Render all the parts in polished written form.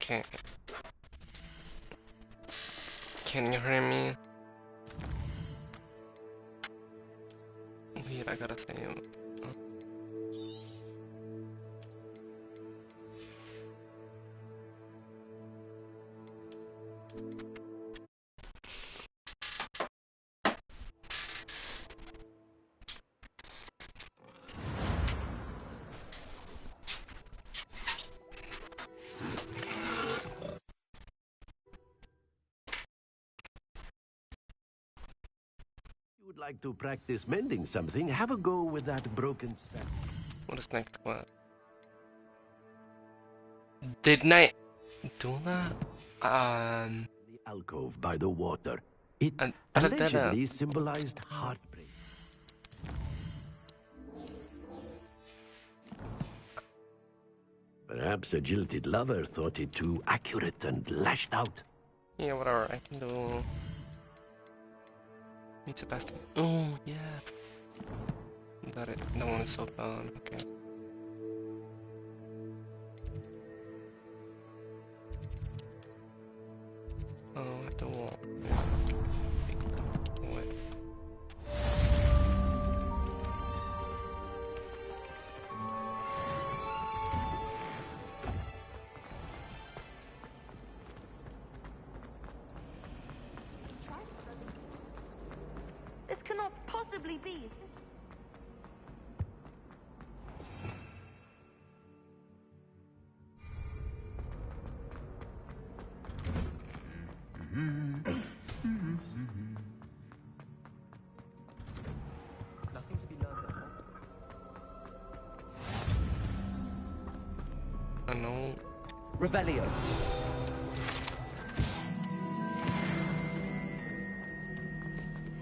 Okay. Can you hear me? Wait, I gotta say. Would like to practice mending something, have a go with that broken staff. What is next? What? Didn't I do that? The alcove by the water. It And allegedly symbolized heartbreak. Perhaps a jilted lover thought it too accurate and lashed out. Yeah, whatever. I can do. Meet Sebastian. Oh, yeah. Got it. No one is so bad. Okay. Oh, at the wall. What? This cannot possibly be. Nothing to be learned at home. I know. Revelio.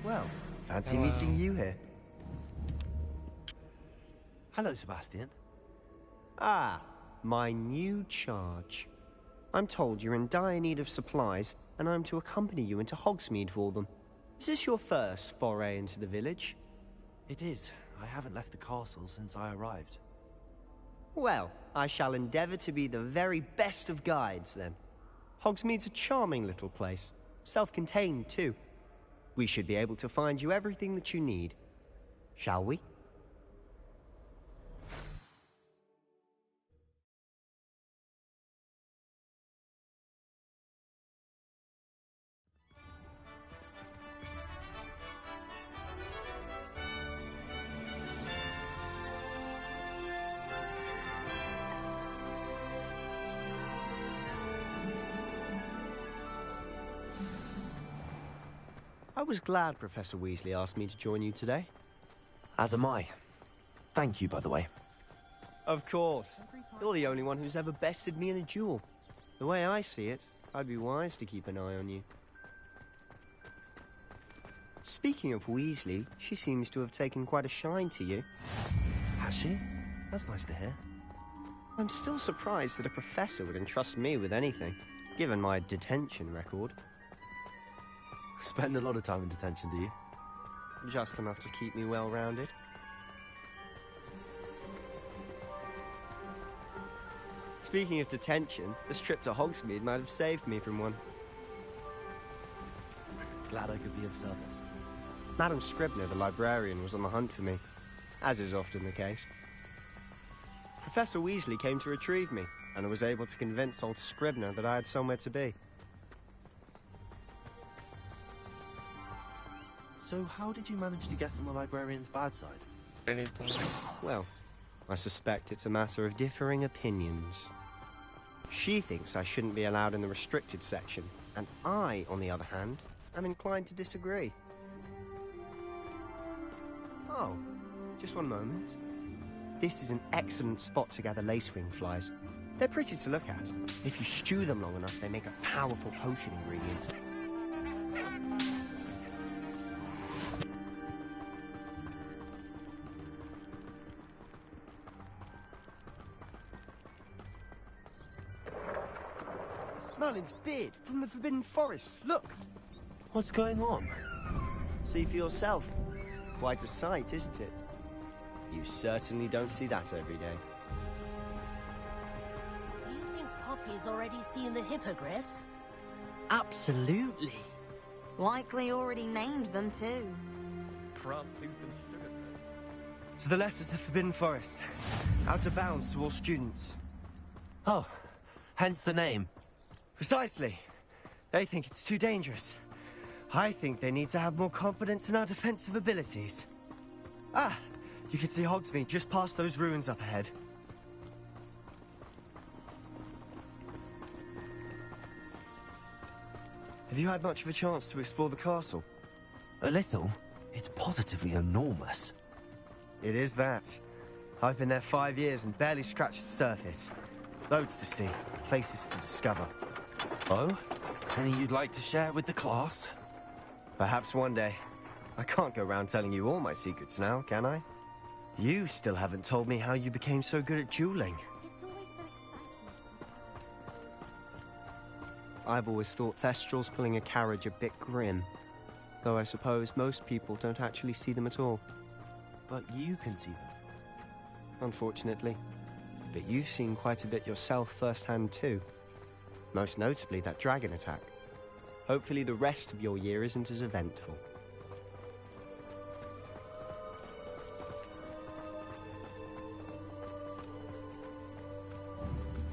Well, fancy Hello. meeting you here. Hello, Sebastian. Ah, my new charge. I'm told you're in dire need of supplies, and I'm to accompany you into Hogsmeade for them. Is this your first foray into the village? It is. I haven't left the castle since I arrived. Well, I shall endeavor to be the very best of guides, then. Hogsmeade's a charming little place. Self-contained, too. We should be able to find you everything that you need. Shall we? I was glad Professor Weasley asked me to join you today. As am I. Thank you, by the way. Of course. You're the only one who's ever bested me in a duel. The way I see it, I'd be wise to keep an eye on you. Speaking of Weasley, she seems to have taken quite a shine to you. Has she? That's nice to hear. I'm still surprised that a professor would entrust me with anything, given my detention record. Spend a lot of time in detention, do you? Just enough to keep me well-rounded. Speaking of detention, this trip to Hogsmeade might have saved me from one. Glad I could be of service. Madam Scribner, the librarian, was on the hunt for me, as is often the case. Professor Weasley came to retrieve me, and I was able to convince old Scribner that I had somewhere to be. So how did you manage to get on the librarian's bad side? Really? Well, I suspect it's a matter of differing opinions. She thinks I shouldn't be allowed in the restricted section, and I, on the other hand, am inclined to disagree. Oh, just one moment. This is an excellent spot to gather lacewing flies. They're pretty to look at. If you stew them long enough, they make a powerful potion ingredient. Merlin's beard from the Forbidden Forest. Look! What's going on? See for yourself. Quite a sight, isn't it? You certainly don't see that every day. Do you think Poppy He's already seen the hippogriffs. Absolutely. Likely already named them too. To the left is the Forbidden Forest. Out of bounds to all students. Oh, hence the name. Precisely. They think it's too dangerous. I think they need to have more confidence in our defensive abilities. Ah, you can see Hogsmeade just past those ruins up ahead. Have you had much of a chance to explore the castle? A little. It's positively enormous. It is that. I've been there 5 years and barely scratched the surface. Loads to see, places to discover. Oh? Any you'd like to share with the class? Perhaps one day. I can't go around telling you all my secrets now, can I? You still haven't told me how you became so good at dueling. I've always thought Thestrals pulling a carriage a bit grim. Though I suppose most people don't actually see them at all. But you can see them. Unfortunately. But you've seen quite a bit yourself firsthand too. Most notably that dragon attack. Hopefully the rest of your year isn't as eventful.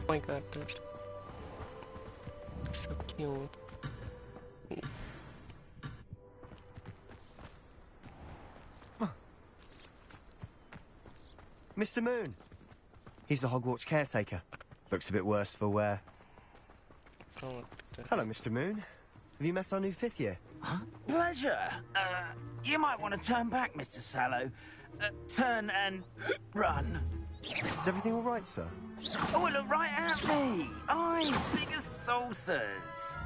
Oh my god, they're so cute. Mr. Moon! He's the Hogwarts caretaker. Looks a bit worse for wear. Oh, Hello, Mr. Moon. Have you met our new 5th year? Pleasure. You might want to turn back, Mr. Sallow. Turn and run. Is everything all right, sir? Oh, look right at me. Eyes big as saucers.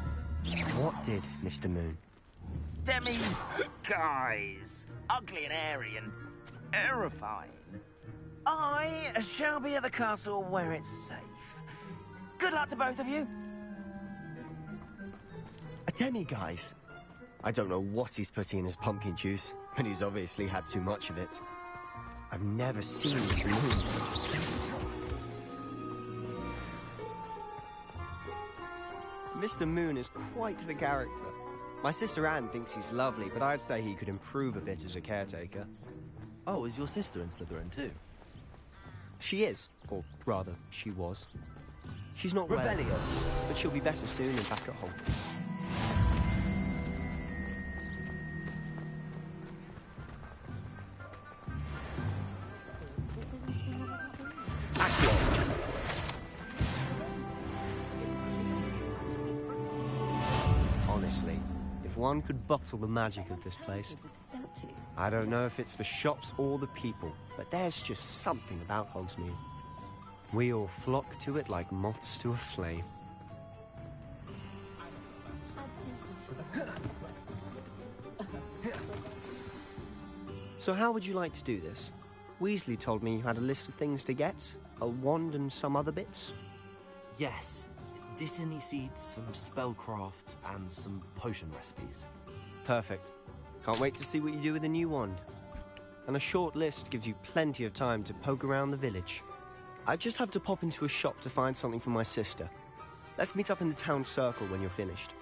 What did, Mr. Moon? Demi guys. Ugly and airy and terrifying. I shall be at the castle where it's safe. Good luck to both of you. A demi-guise? I don't know what he's putting in his pumpkin juice, but he's obviously had too much of it. I've never seen Mr. Moon so sweet. Mr. Moon is quite the character. My sister Anne thinks he's lovely, but I'd say he could improve a bit as a caretaker. Oh, is your sister in Slytherin too? She is, or rather, she was. She's not well, Revelio. but she'll be better soon and back at Hogwarts. Honestly, if one could bottle the magic of this place, I don't know if it's the shops or the people, but there's just something about Hogsmeade. We all flock to it like moths to a flame. So how would you like to do this? Weasley told me you had a list of things to get, a wand and some other bits. Yes. Dittany seeds, some spellcrafts, and some potion recipes. Perfect. Can't wait to see what you do with the new wand. And a short list gives you plenty of time to poke around the village. I just have to pop into a shop to find something for my sister. Let's meet up in the town circle when you're finished.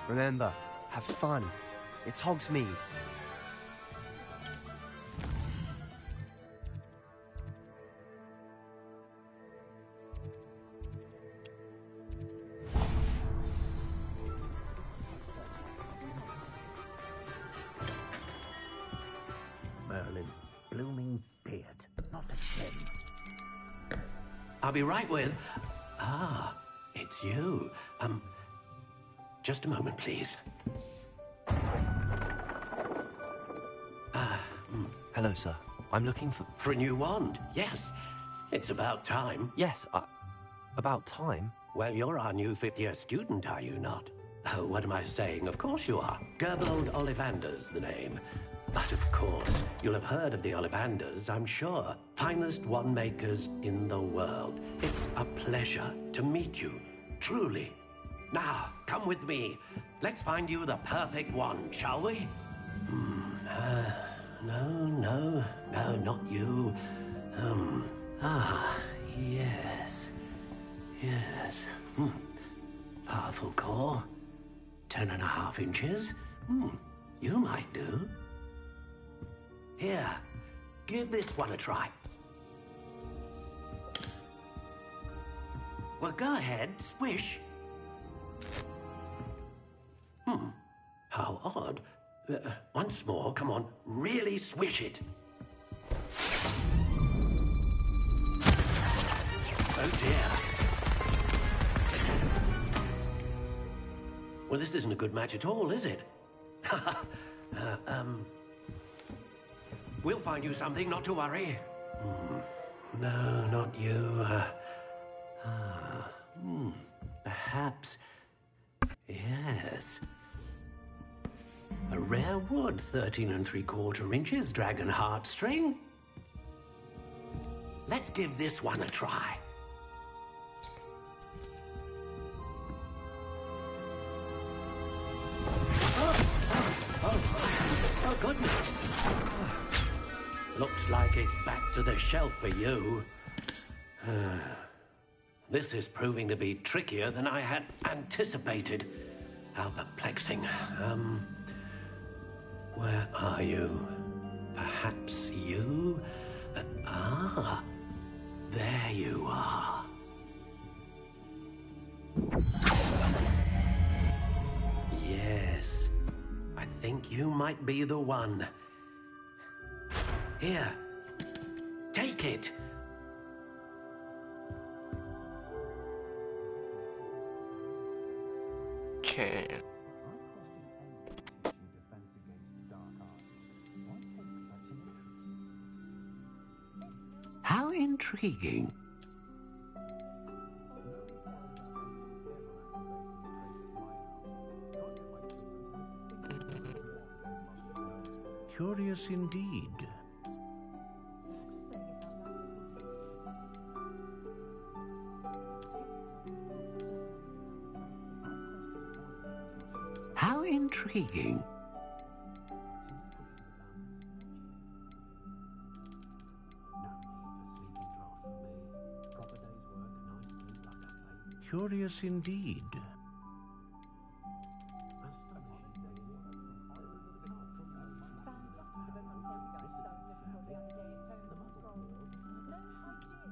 Remember, have fun. It's Hogsmeade. Merlin, blooming beard, not a gem. I'll be right with... Ah, it's you. Just a moment, please. Hello, sir. I'm looking for... For a new wand, yes. It's about time. Yes, about time. Well, you're our new 5th-year student, are you not? Oh, what am I saying? Of course you are. Gerbold Ollivander's the name. But of course, you'll have heard of the Ollivanders, I'm sure. Finest wand makers in the world. It's a pleasure to meet you, truly. Now, come with me. Let's find you the perfect wand, shall we? No, not you. Yes. Yes. Powerful core. 10.5 inches. You might do. Here, give this one a try. Well, go ahead, swish. How odd. Once more, come on, really swish it. Oh dear. Well, this isn't a good match at all, is it? We'll find you something, not to worry. No, not you. Perhaps. Yes. A rare wood, 13 3/4 inches, dragon heartstring. Let's give this one a try. Oh, goodness. Looks like it's back to the shelf for you. This is proving to be trickier than I had anticipated. How perplexing. Where are you? Perhaps you? There you are. Yes. I think you might be the one. Here. Take it. Okay. How intriguing. Curious indeed. How intriguing. Curious indeed.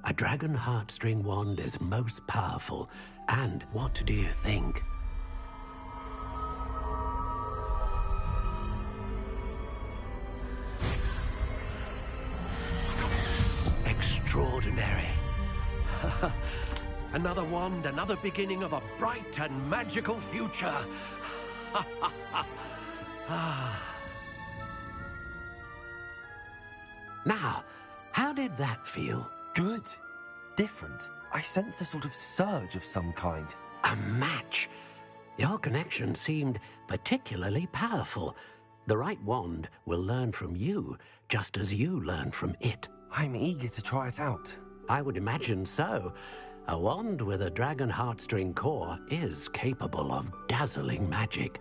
A dragon heartstring wand is most powerful. And what do you think? Extraordinary. Another wand, another beginning of a bright and magical future. Now, how did that feel? Good. Different. I sensed a sort of surge of some kind. A match. Your connection seemed particularly powerful. The right wand will learn from you, just as you learn from it. I'm eager to try it out. I would imagine so. A wand with a dragon heartstring core is capable of dazzling magic.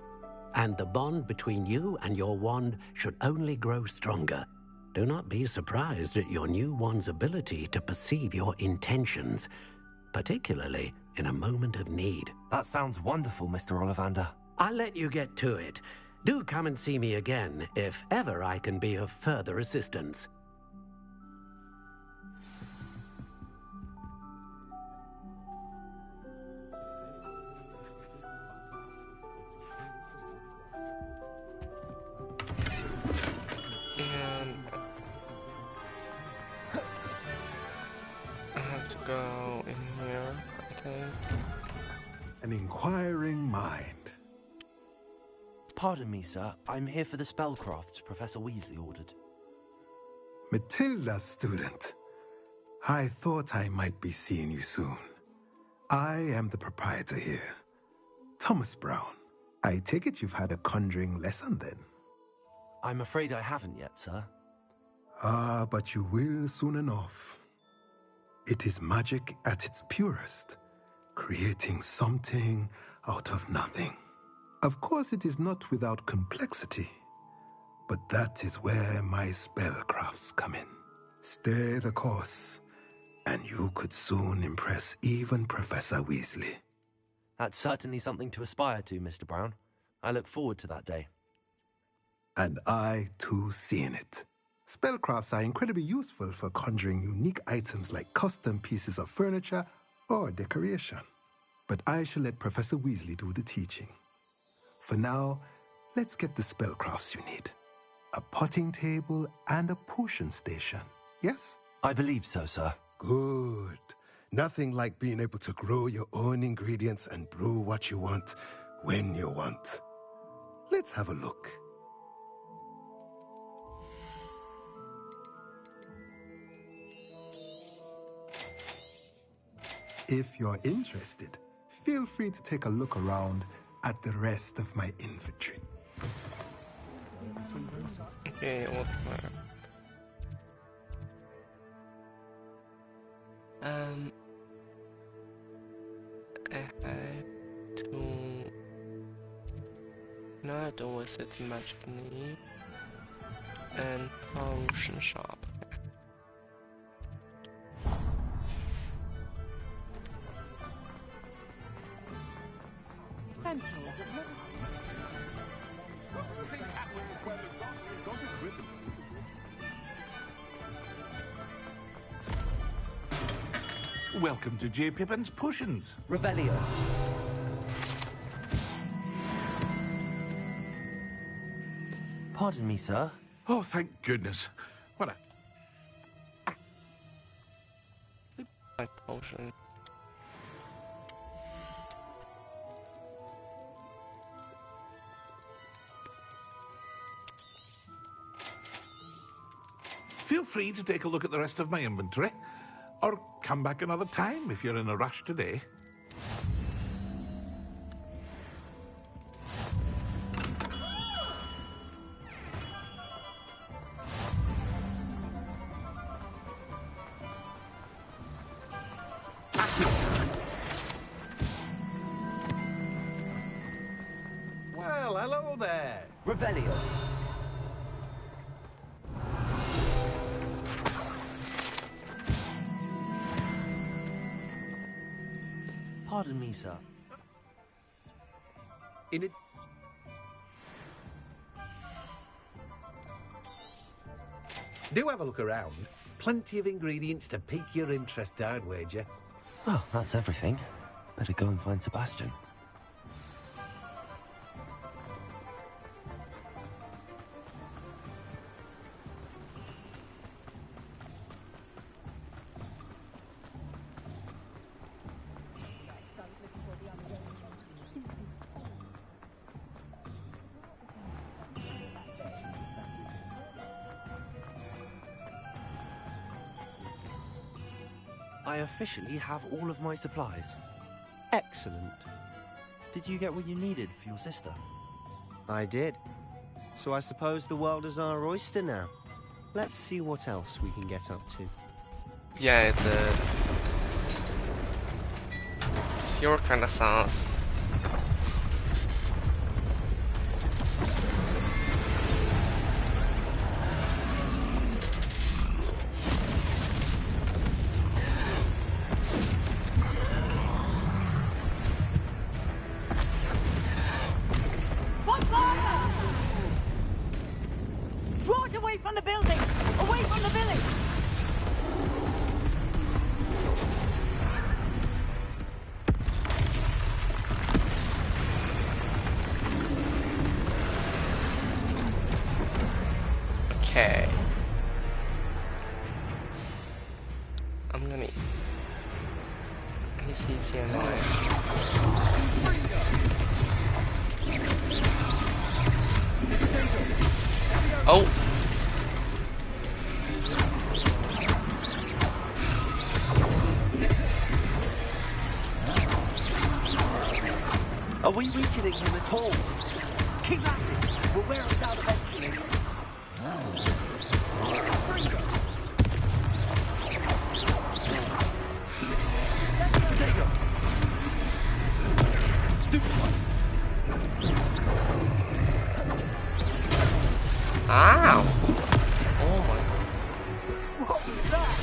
And the bond between you and your wand should only grow stronger. Do not be surprised at your new wand's ability to perceive your intentions, particularly in a moment of need. That sounds wonderful, Mr. Ollivander. I'll let you get to it. Do come and see me again if ever I can be of further assistance. And I have to go in here, I think. An inquiring mind. Pardon me, sir. I'm here for the spellcrafts Professor Weasley ordered. Matilda, student. I thought I might be seeing you soon. I am the proprietor here, Thomas Brown. I take it you've had a conjuring lesson then? I'm afraid I haven't yet, sir. Ah, but you will soon enough. It is magic at its purest, creating something out of nothing. Of course, it is not without complexity, but that is where my spellcrafts come in. Stay the course. And you could soon impress even Professor Weasley. That's certainly something to aspire to, Mr. Brown. I look forward to that day. And I, too, see in it. Spellcrafts are incredibly useful for conjuring unique items like custom pieces of furniture or decoration. But I shall let Professor Weasley do the teaching. For now, let's get the spellcrafts you need. A potting table and a potion station, yes? I believe so, sir. Good. Nothing like being able to grow your own ingredients and brew what you want when you want. Let's have a look. If you're interested, feel free to take a look around at the rest of my inventory. Okay, what I had to... No, I don't visit the Magic Need and Potion Shop. Welcome to J. Pippin's Potions. Revelio. Pardon me, sir. Oh, thank goodness. What a... My potion. Feel free to take a look at the rest of my inventory. Or come back another time if you're in a rush today. Well, hello there. Revelio. Pardon me, sir. In it. Do have a look around. Plenty of ingredients to pique your interest, I'd wager. Well, that's everything. Better go and find Sebastian. I officially have all of my supplies. Excellent. Did you get what you needed for your sister? I did. So I suppose the world is our oyster now. Let's see what else we can get up to. Yeah, it's your kind of sauce. Draw it away from the building! Away from the village! Okay. I'm gonna... He's easy anyway. Oh! Are we weakening him at all? Keep at it. We'll wear him down eventually. Potato. Stupid one. Ow! Oh my... What was that?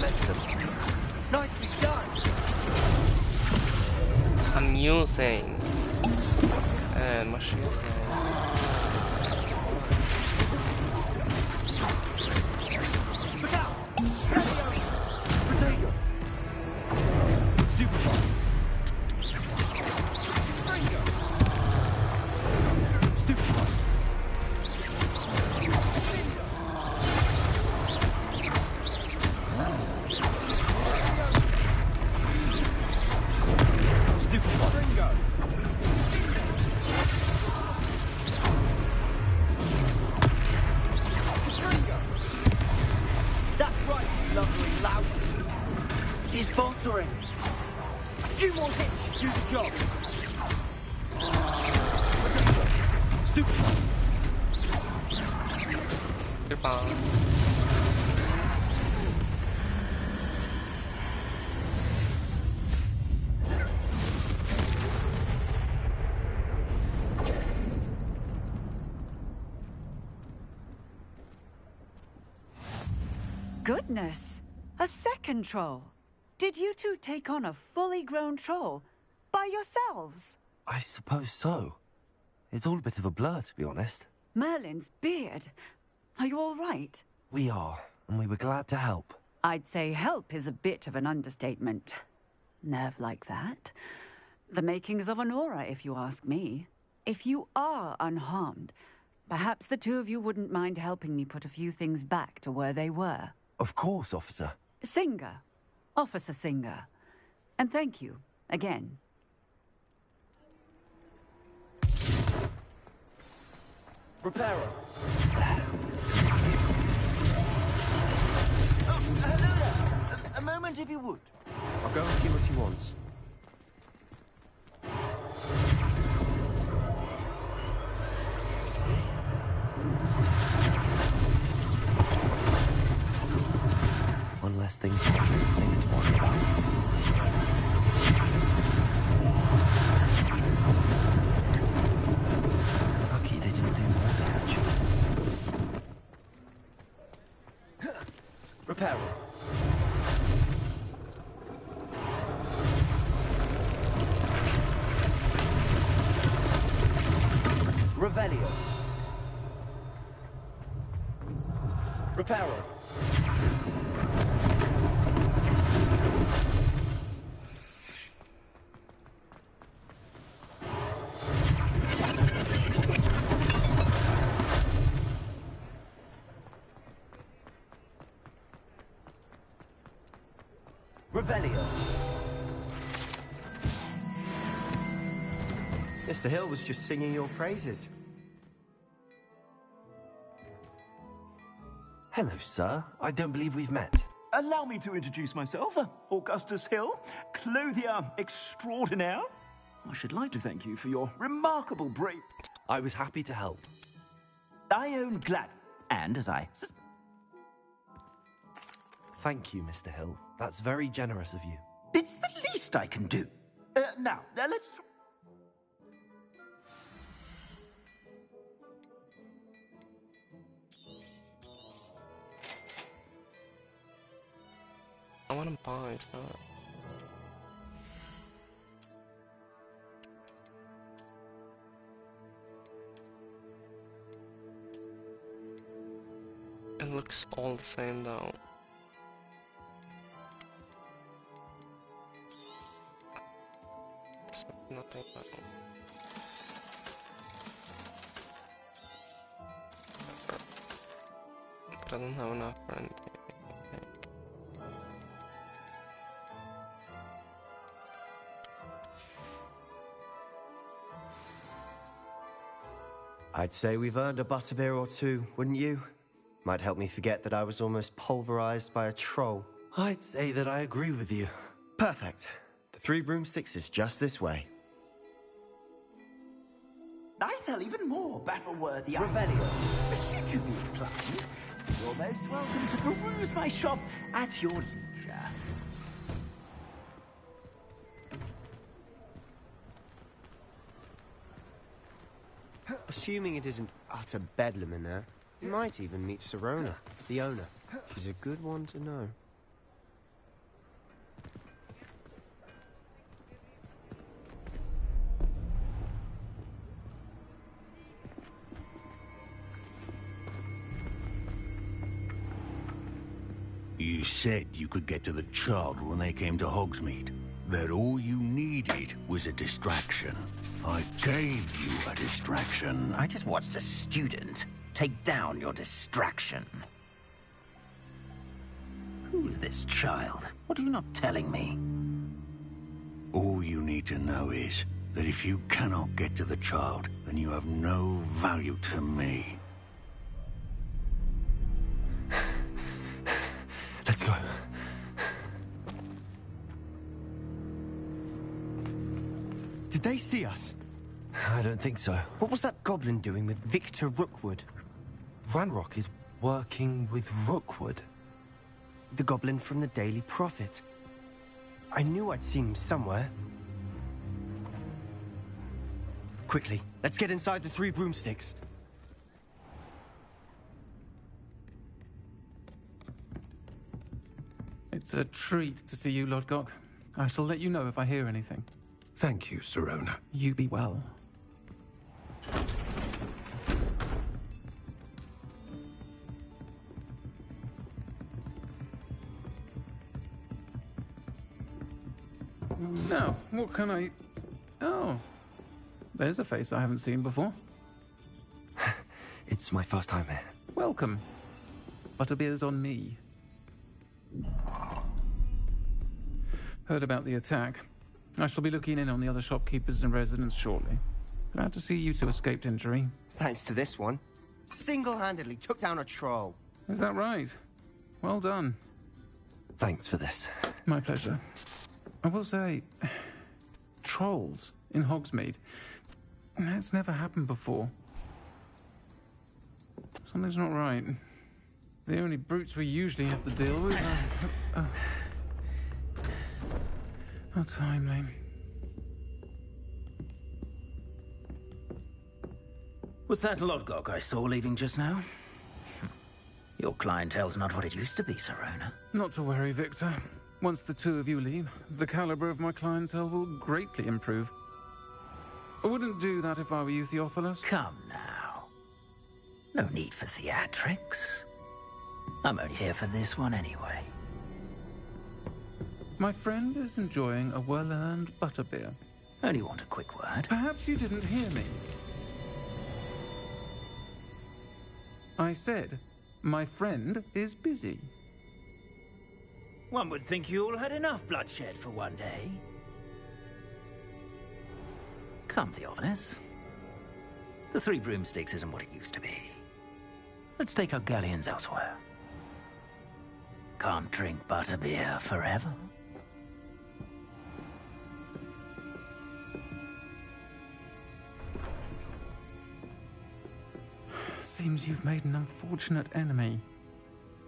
Ransom. Nicely done. Amusing. And machine gun. Look out! Potato! Stupefy! Stringo! Stupefy! Stupefy! That's right, you lovely lout! He's faltering! A few more hits should do the job! Potato! Stupefy! Goodbye. Goodness! A second troll. Did you two take on a fully grown troll by yourselves? I suppose so. It's all a bit of a blur, to be honest. Merlin's beard. Are you all right? We are, and we were glad to help. I'd say help is a bit of an understatement. Nerve like that. The makings of an aura, if you ask me. If you are unharmed, perhaps the two of you wouldn't mind helping me put a few things back to where they were. Of course, officer. Singer. Officer Singer. And thank you, again. Reparo! Hello there. A moment, if you would. I'll go and see what he wants. One less thing for Officer Singer to worry about. Lucky they didn't do more damage. Reparo! Revelio! Reparo! Revelio! Mr. Hill was just singing your praises. Hello, sir. I don't believe we've met. Allow me to introduce myself, Augustus Hill, clothier extraordinaire. I should like to thank you for your remarkable brave... I was happy to help. I own Glad, and as I... Thank you, Mr. Hill. That's very generous of you. It's the least I can do. Now, let's... I want to buy that. It looks all the same though. There's nothing like that. But I don't have enough for anything. I'd say we've earned a butterbeer or two, wouldn't you? Might help me forget that I was almost pulverized by a troll. I'd say that I agree with you. Perfect. The Three Broomsticks is just this way. I sell even more battle-worthy Revelio! Should you be inclined, you're most welcome to peruse my shop at your leisure. Assuming it isn't utter bedlam in there, you might even meet Serona, the owner. She's a good one to know. You said you could get to the child when they came to Hogsmeade. That all you needed was a distraction. I gave you a distraction. I just watched a student take down your distraction. Who's this child? What are you not telling me? All you need to know is that if you cannot get to the child, then you have no value to me. Let's go. Did they see us? I don't think so. What was that goblin doing with Victor Rookwood? Ranrock is working with Rookwood. The goblin from the Daily Prophet. I knew I'd seen him somewhere. Quickly, let's get inside the 3 broomsticks. It's a treat to see you, Lodgok. I shall let you know if I hear anything. Thank you, Sirona. You be well. Now, what can I... Oh, there's a face I haven't seen before. It's my first time here. Welcome. Butterbeer's on me. Heard about the attack. I shall be looking in on the other shopkeepers and residents shortly. Glad to see you two escaped injury. Thanks to this one. Single-handedly took down a troll. Is that right? Well done. Thanks for this. My pleasure. I will say, trolls in Hogsmeade. That's never happened before. Something's not right. The only brutes we usually have to deal with are... How timely. Was that Lodgok I saw leaving just now? Your clientele's not what it used to be, Sirona. Not to worry, Victor. Once the 2 of you leave, the caliber of my clientele will greatly improve. I wouldn't do that if I were you, Theophilus. Come now. No need for theatrics. I'm only here for this one anyway. My friend is enjoying a well-earned butterbeer. Only want a quick word. Perhaps you didn't hear me. I said, my friend is busy. One would think you all had enough bloodshed for one day. Come, Theophilus. The 3 broomsticks isn't what it used to be. Let's take our galleons elsewhere. Can't drink butterbeer forever. Seems you've made an unfortunate enemy.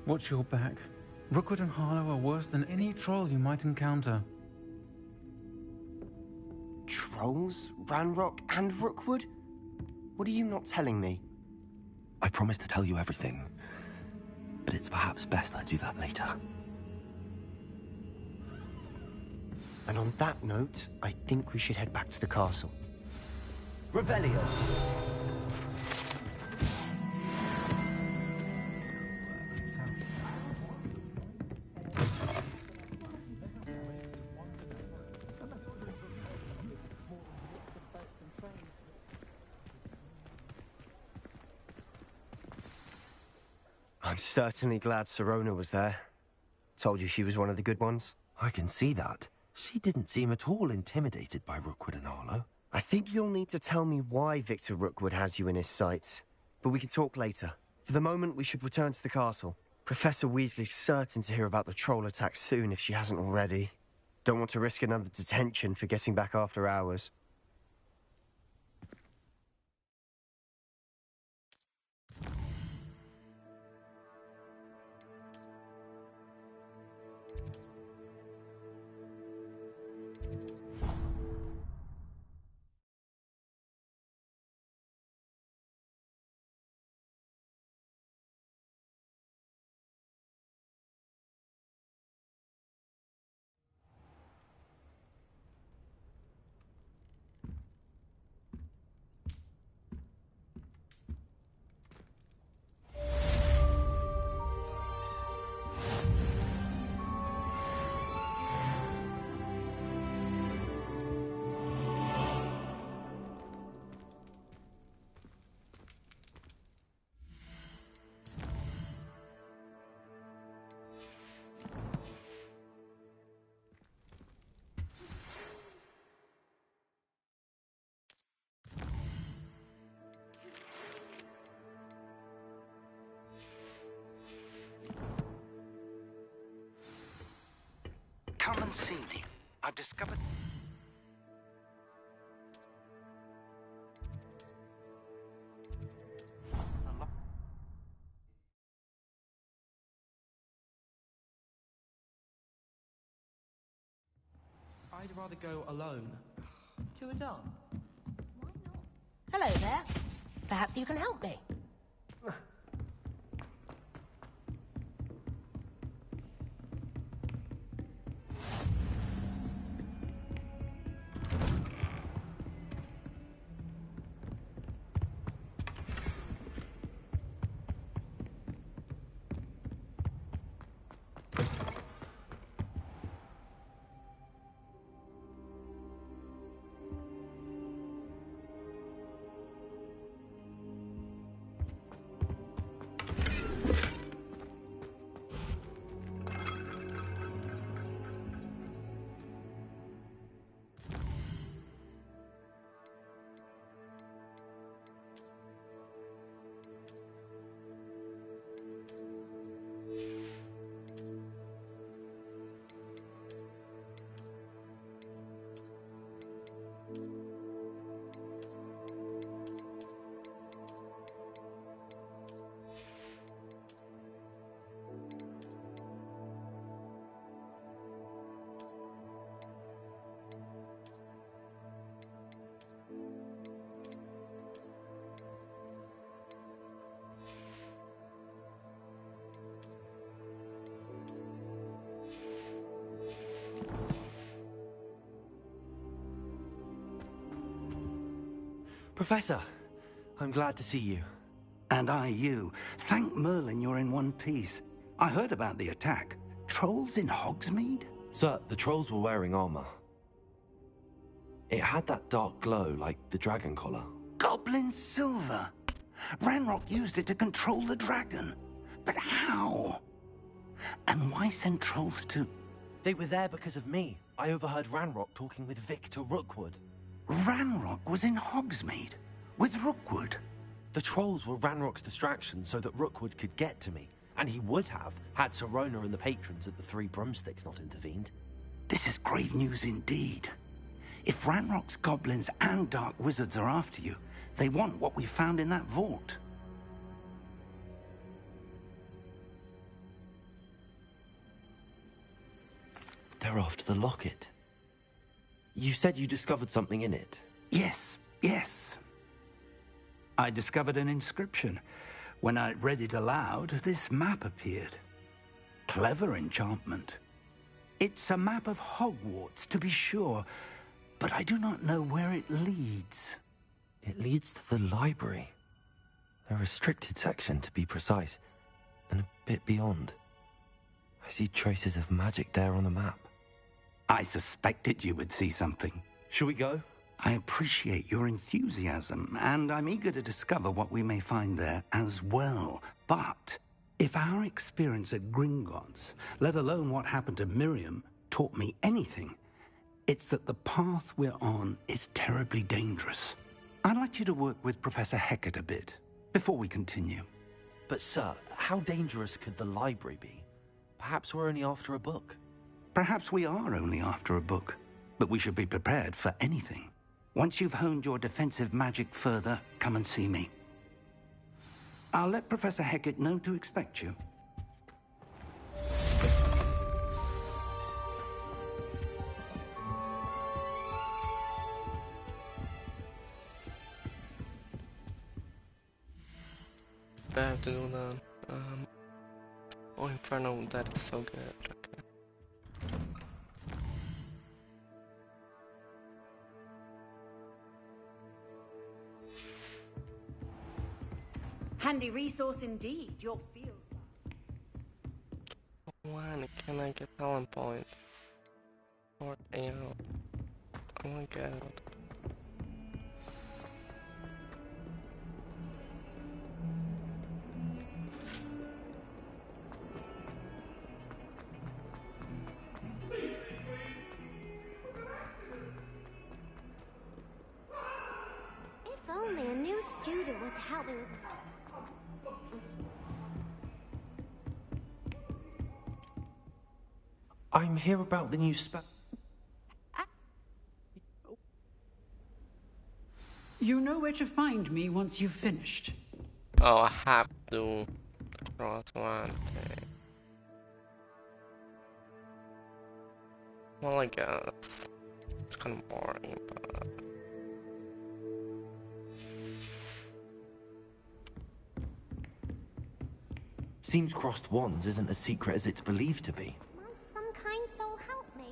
Watch your back. Rookwood and Harlow are worse than any troll you might encounter. Trolls? Ranrock and Rookwood? What are you not telling me? I promise to tell you everything, but it's perhaps best I do that later. And on that note, I think we should head back to the castle. Revelio. I'm certainly glad Sirona was there. Told you she was one of the good ones. I can see that. She didn't seem at all intimidated by Rookwood and Harlow. I think you'll need to tell me why Victor Rookwood has you in his sights. But we can talk later. For the moment, we should return to the castle. Professor Weasley's certain to hear about the troll attack soon if she hasn't already. Don't want to risk another detention for getting back after hours. come and see me. I've discovered... I'd rather go alone. To a dance? Hello there. Perhaps you can help me. Professor, I'm glad to see you. And I you. Thank Merlin you're in one piece. I heard about the attack. Trolls in Hogsmeade? Sir, the trolls were wearing armor. It had that dark glow like the dragon collar. Goblin silver. Ranrock used it to control the dragon. But how? And why send trolls to... They were there because of me. I overheard Ranrock talking with Victor Rookwood. Ranrock was in Hogsmeade? With Rookwood? The trolls were Ranrock's distraction so that Rookwood could get to me. And he would have, had Sirona and the patrons at the Three Broomsticks not intervened. This is grave news indeed. If Ranrock's goblins and dark wizards are after you, they want what we found in that vault. They're after the locket. You said you discovered something in it. Yes. I discovered an inscription. When I read it aloud, this map appeared. Clever enchantment. It's a map of Hogwarts, to be sure, but I do not know where it leads. It leads to the library. The restricted section, to be precise, and a bit beyond. I see traces of magic there on the map. I suspected you would see something. Shall we go? I appreciate your enthusiasm, and I'm eager to discover what we may find there as well. But if our experience at Gringotts, let alone what happened to Miriam, taught me anything, it's that the path we're on is terribly dangerous. I'd like you to work with Professor Hecat a bit, before we continue. But sir, how dangerous could the library be? Perhaps we're only after a book. Perhaps we are only after a book, but we should be prepared for anything. Once you've honed your defensive magic further, come and see me. I'll let Professor Hecat know to expect you. I have to do that. Oh, Inferno, that is so good. Okay. Handy resource indeed, your field. When can I get talent points? Or AO? Oh my god. If only a new student were to help me with my... I'm here about the new spell. You know where to find me once you've finished. Oh, I have to cross one thing. Well, I guess it's kind of boring, but Seems crossed wands isn't as secret as it's believed to be. Might some kind soul help me?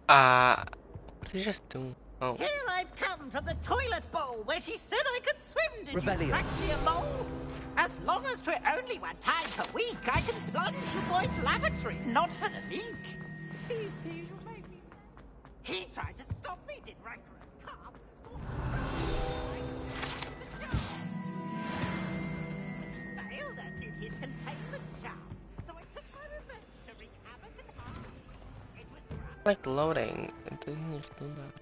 what did you just do? Oh. Here I've come from the toilet bowl where she said I could swim, did Rebellion. you Praxia mole? As long as 'twere only one time per week, I can plunge the boy's lavatory, not for the leak. Please, you'll make me. He tried to stop me, did rancorous carp. Failed, as did his containment charms, so I took my revenge to wreak havoc and harm. It was Like loading. It didn't just do that.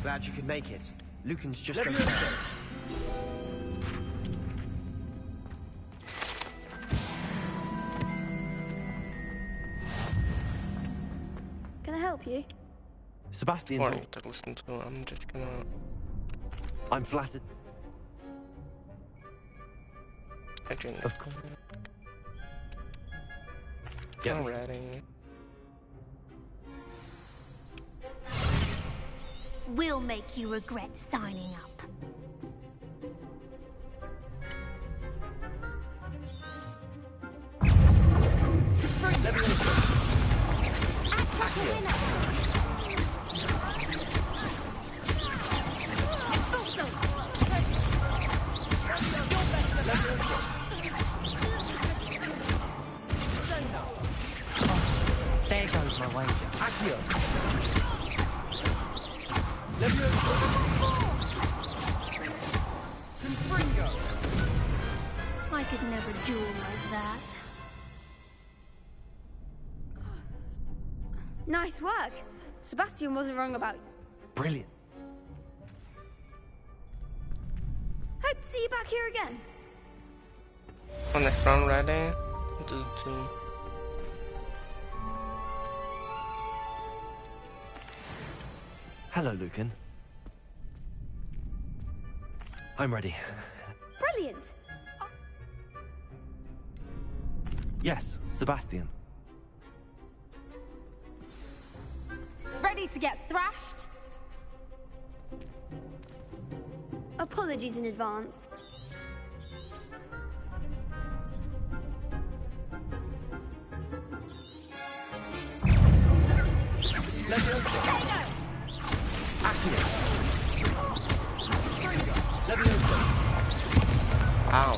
Glad you could make it. Lucan's just Let me over in. there. Can I help you? Sebastian. Boring to listen to. I'm just gonna. I'm flattered. I drink. Of course. I'm ready. We'll make you regret signing up. Act like a winner. There goes my wager. Accio. I could never duel like that. Nice work. Sebastian wasn't wrong about you. Brilliant. Hope to see you back here again. On next round, ready? Do two. Hello, Lucan. I'm ready. Brilliant. Yes, Sebastian. Ready to get thrashed? Apologies in advance. Ow.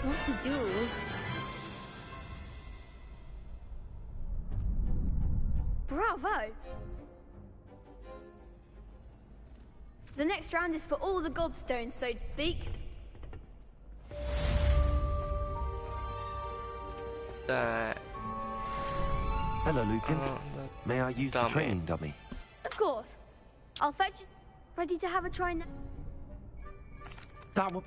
What to do? Bravo! The next round is for all the gobstones, so to speak. Hello, Lucan. May I use the training dummy? Of course. I'll fetch it. Ready to have a try now? That would...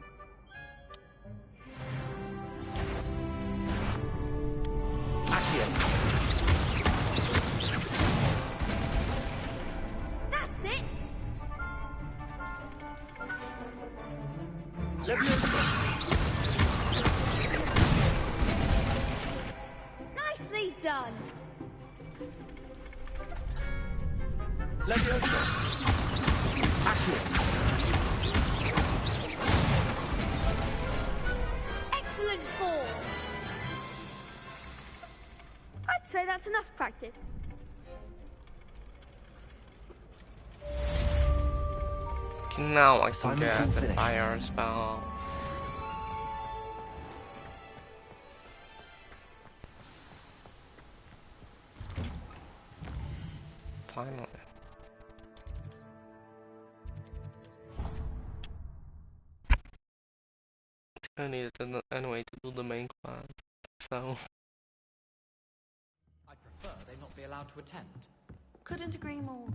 That's it! Nicely done! Excellent form! I'd say that's enough practice. Now I can get the fire spell. Finally. I needed it anyway to do the main quest, so... I'd prefer they not be allowed to attend. Couldn't agree more.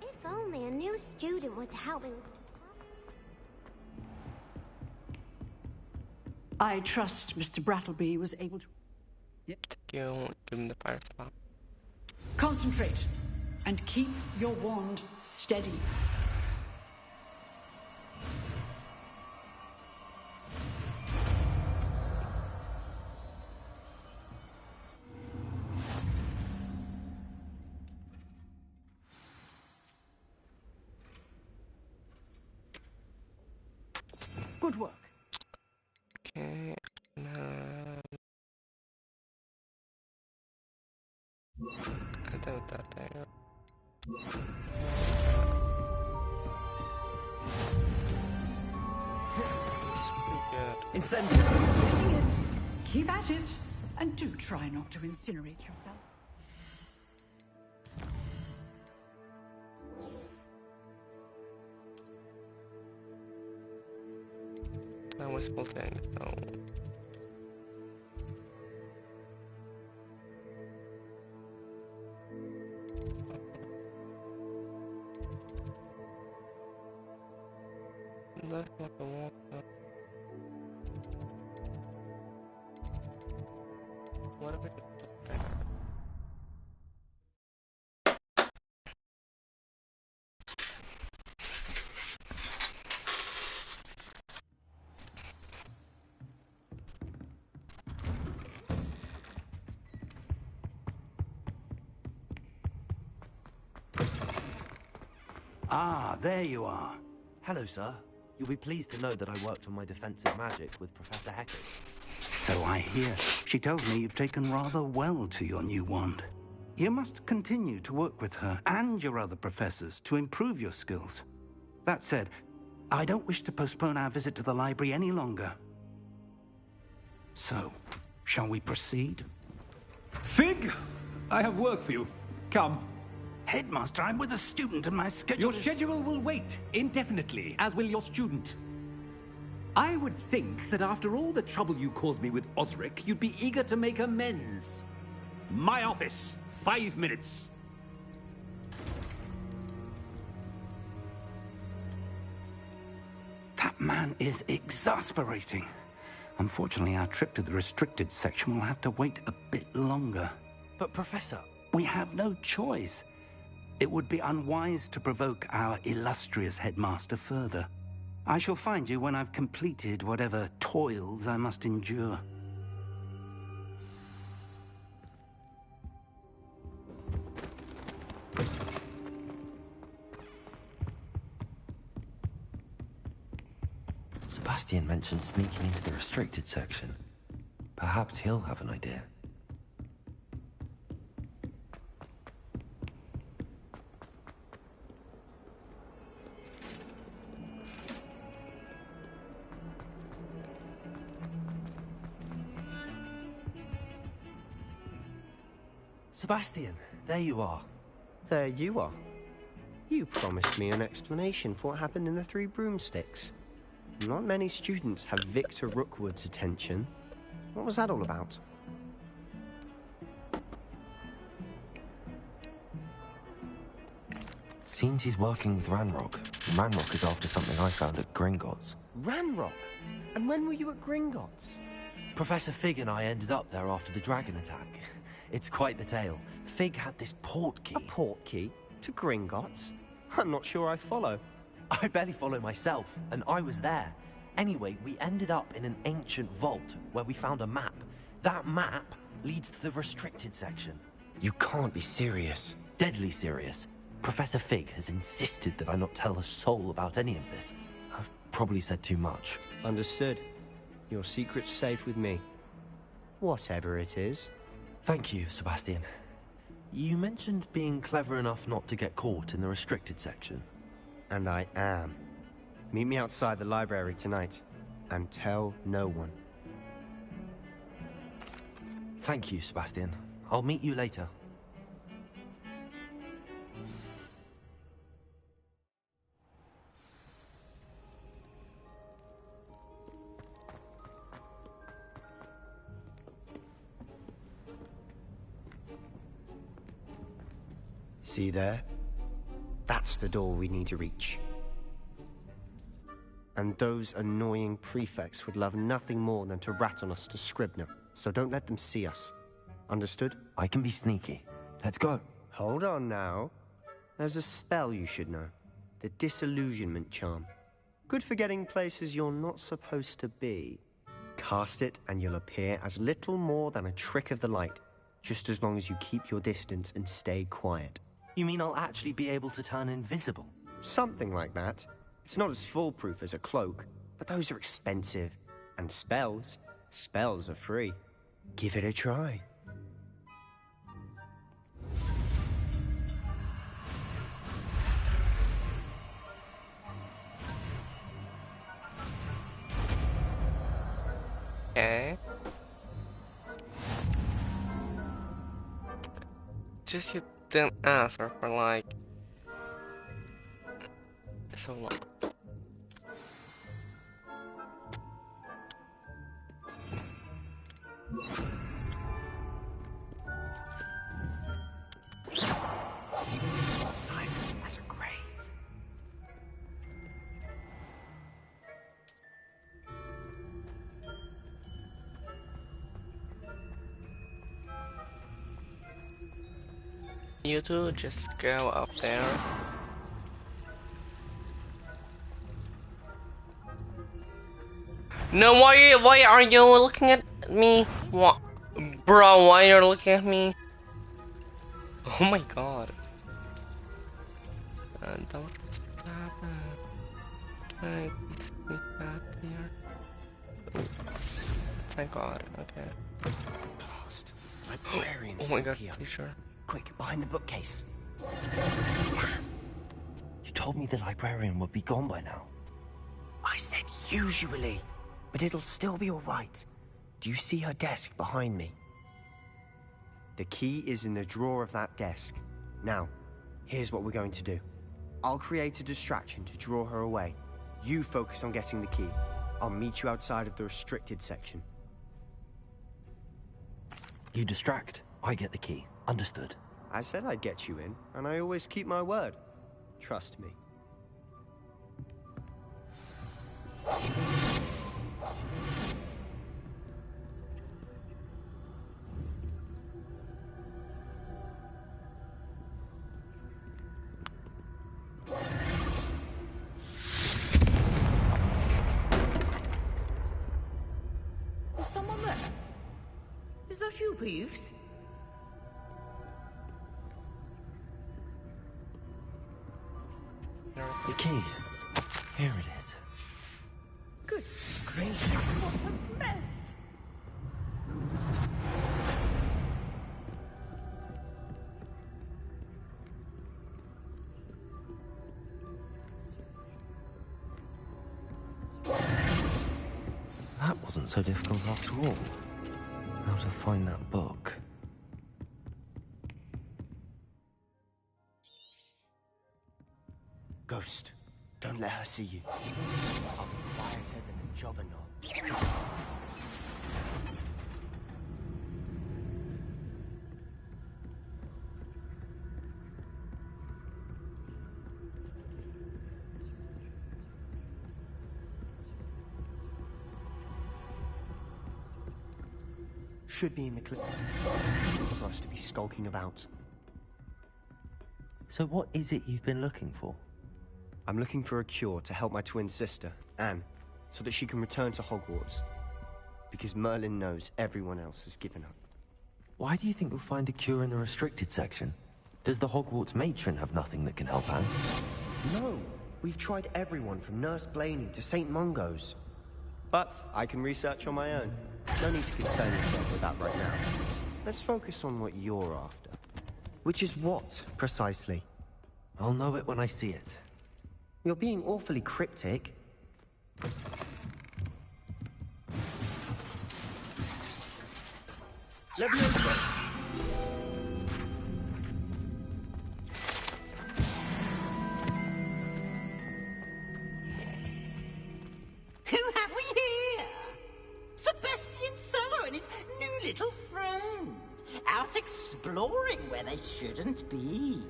If only a new student were to help me. I trust Mr. Brattleby was able to... You give him the fire spell. Concentrate and keep your wand steady. Good work. Okay, I doubt that there. Incendiary. Brilliant. Keep at it, and do try not to incinerate yourself. That was full thing, so... That's what I want. What if it better? Ah, there you are. Hello, sir. You'll be pleased to know that I worked on my defensive magic with Professor Heckard. So I hear. She tells me you've taken rather well to your new wand. You must continue to work with her and your other professors to improve your skills. That said, I don't wish to postpone our visit to the library any longer. So, shall we proceed? Fig! I have work for you. Come. Headmaster, I'm with a student and my schedule Your schedule will wait indefinitely, as will your student. I would think that after all the trouble you caused me with Osric, you'd be eager to make amends. My office, 5 minutes. That man is exasperating. Unfortunately, our trip to the restricted section will have to wait a bit longer. But, Professor... We have no choice. It would be unwise to provoke our illustrious headmaster further. I shall find you when I've completed whatever toils I must endure. Sebastian mentioned sneaking into the restricted section. Perhaps he'll have an idea. Sebastian, there you are. There you are. You promised me an explanation for what happened in the Three Broomsticks. Not many students have Victor Rookwood's attention. What was that all about? Seems he's working with Ranrock. Ranrock is after something I found at Gringotts. Ranrock? And when were you at Gringotts? Professor Fig and I ended up there after the dragon attack. It's quite the tale. Fig had this port key. A port key? To Gringotts? I'm not sure I follow. I barely follow myself, and I was there. Anyway, we ended up in an ancient vault where we found a map. That map leads to the restricted section. You can't be serious. Deadly serious. Professor Fig has insisted that I not tell a soul about any of this. I've probably said too much. Understood. Your secret's safe with me. Whatever it is. Thank you, Sebastian. You mentioned being clever enough not to get caught in the restricted section. And I am. Meet me outside the library tonight, and tell no one. Thank you, Sebastian. I'll meet you later. See there? That's the door we need to reach. And those annoying prefects would love nothing more than to rat on us to Scribner, so don't let them see us. Understood? I can be sneaky. Let's go. Hold on now. There's a spell you should know. The Disillusionment Charm. Good for getting places you're not supposed to be. Cast it and you'll appear as little more than a trick of the light, just as long as you keep your distance and stay quiet. You mean I'll actually be able to turn invisible? Something like that. It's not as foolproof as a cloak, but those are expensive. And spells are free. Give it a try. Okay. Just you didn't answer for like so long. Silent as a grave. You two just go up there. No, why are you looking at me? What? Bro, why are you looking at me? Oh my god. Don't happen. Can I sneak back here? Thank god, okay. Blast. Librarian's Oh my god, here. you sure? Quick, behind the bookcase. You told me the librarian would be gone by now. I said usually, but it'll still be all right. Do you see her desk behind me? The key is in the drawer of that desk. Now, here's what we're going to do. I'll create a distraction to draw her away. You focus on getting the key. I'll meet you outside of the restricted section. You distract, I get the key. Understood. I said I'd get you in, and I always keep my word. Trust me. Is someone there? Is that you, Peeves? The key. Here it is. Good gracious, what a mess! That wasn't so difficult after all. How to find that book. Ghost, don't let her see you. I'll be quieter than a jobberknoll. Should be in the clip for us to be skulking about. So what is it you've been looking for? I'm looking for a cure to help my twin sister, Anne, so that she can return to Hogwarts. Because Merlin knows everyone else has given up. Why do you think you'll find a cure in the restricted section? Does the Hogwarts matron have nothing that can help Anne? No, we've tried everyone from Nurse Blaney to St. Mungo's. But I can research on my own. No need to concern yourself with that right now. Let's focus on what you're after. Which is what, precisely? I'll know it when I see it. You're being awfully cryptic. Leviosa! Who have we here? Sebastian Sallow and his new little friend. Out exploring where they shouldn't be.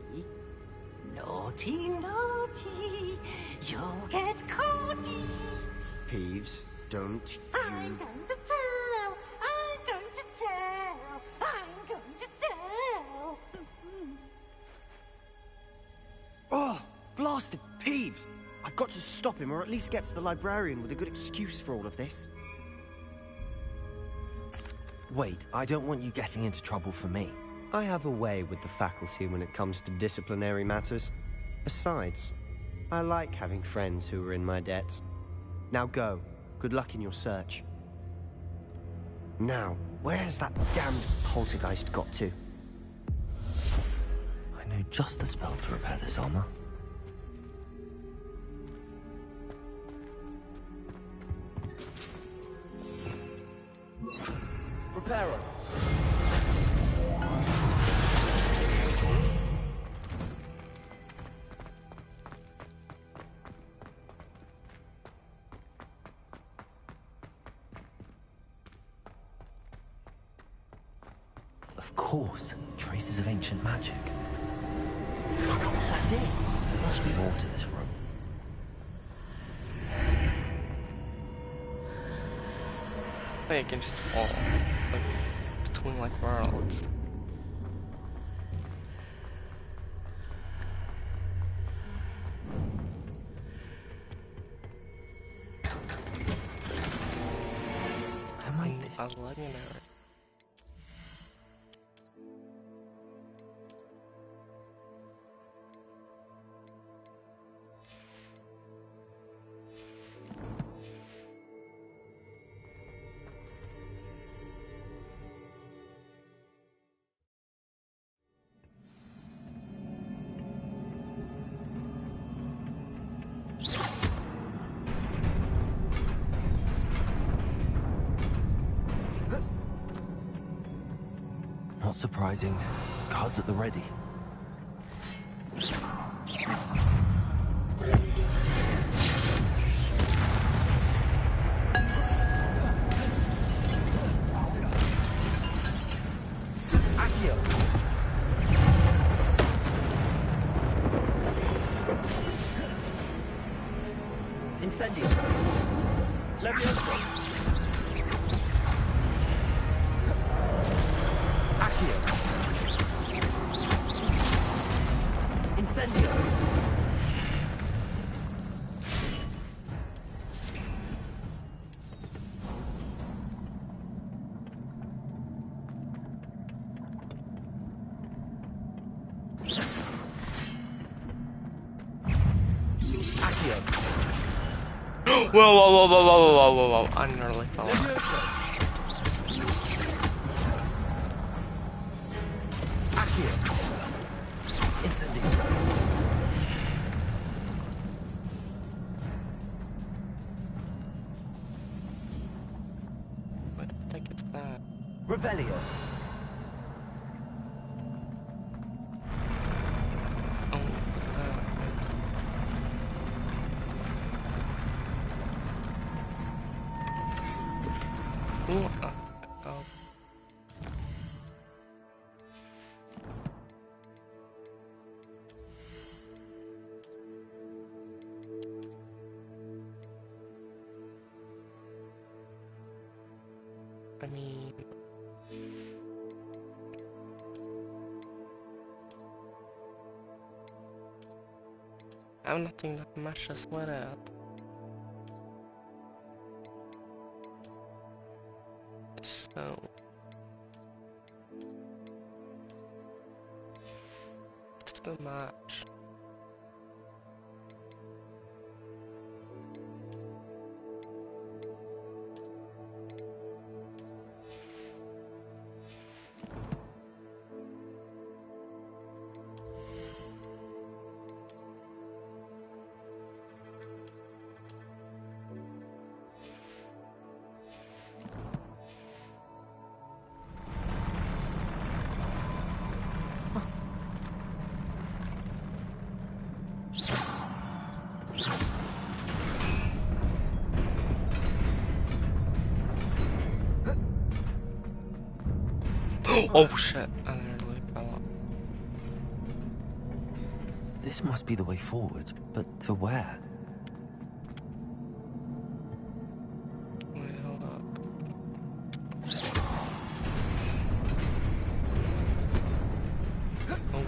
Naughty, naughty, you'll get caughty. Peeves, don't I'm going to tell, I'm going to tell, I'm going to tell. Oh, blasted Peeves! I've got to stop him, or at least get to the librarian with a good excuse for all of this. Wait, I don't want you getting into trouble for me. I have a way with the faculty when it comes to disciplinary matters. Besides, I like having friends who are in my debt. Now go. Good luck in your search. Now, where's that damned poltergeist got to? I know just the spell to repair this armor. Reparo. Of course, traces of ancient magic. That's it. There must be more to this room. They can just fall like between like worlds. Am I this? I'll let you know. Not surprising. Cards at the ready. Accio. Incendio. Leviosa. Accio. Incendio. Accio. Whoa, whoa, whoa, whoa, whoa, whoa, whoa, whoa! I nearly fell off. Leviosa. Accio. Incendio. But take it back. Revelio. I mean... I have nothing that matches with it. So... It's the match. Oh shit, I nearly fell off. This must be the way forward, but to where? Wait, hold up. Oh.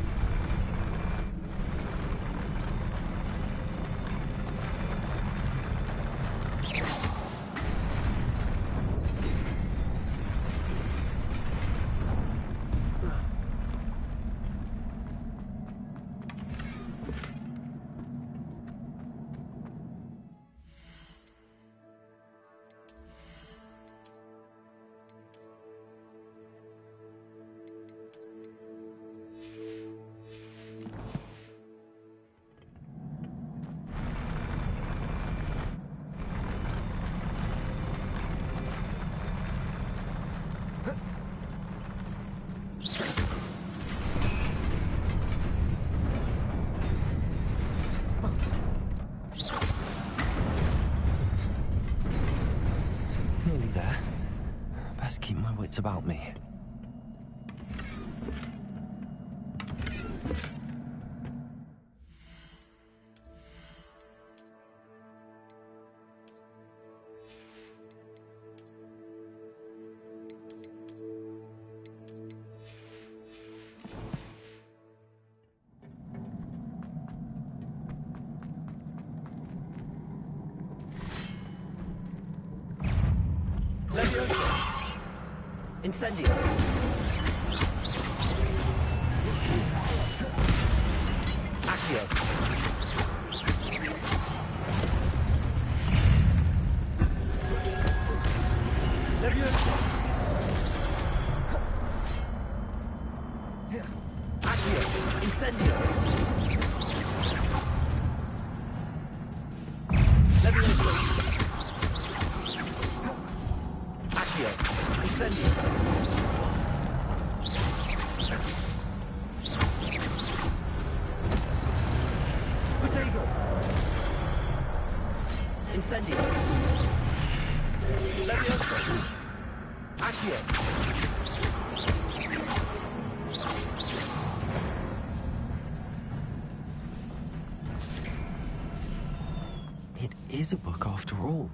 Nearly there. Best keep my wits about me. Incendio. Accio. Levioso. Accio. Incendio. Levioso. Accio. Incendio. Potato. Incendio. Levioso. Accio. It is a book after all.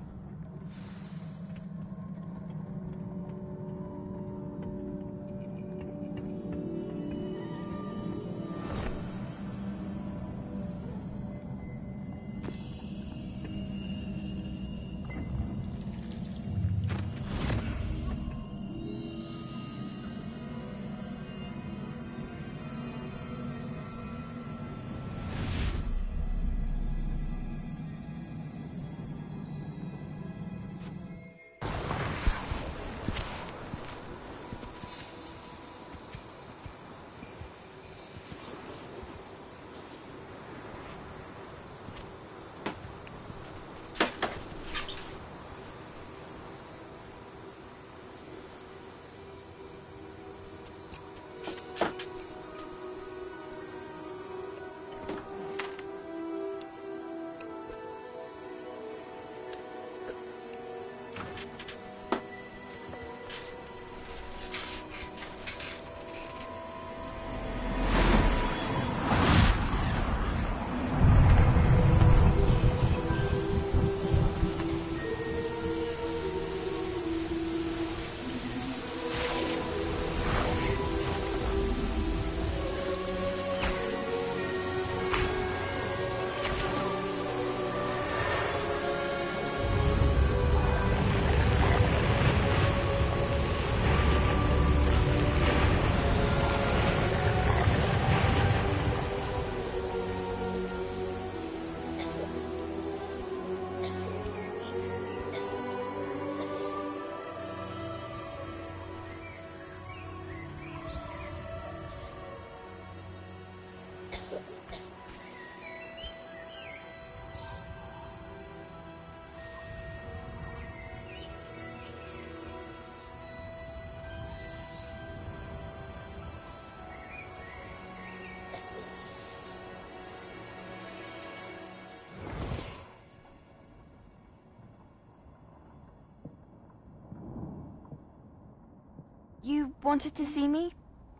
You wanted to see me?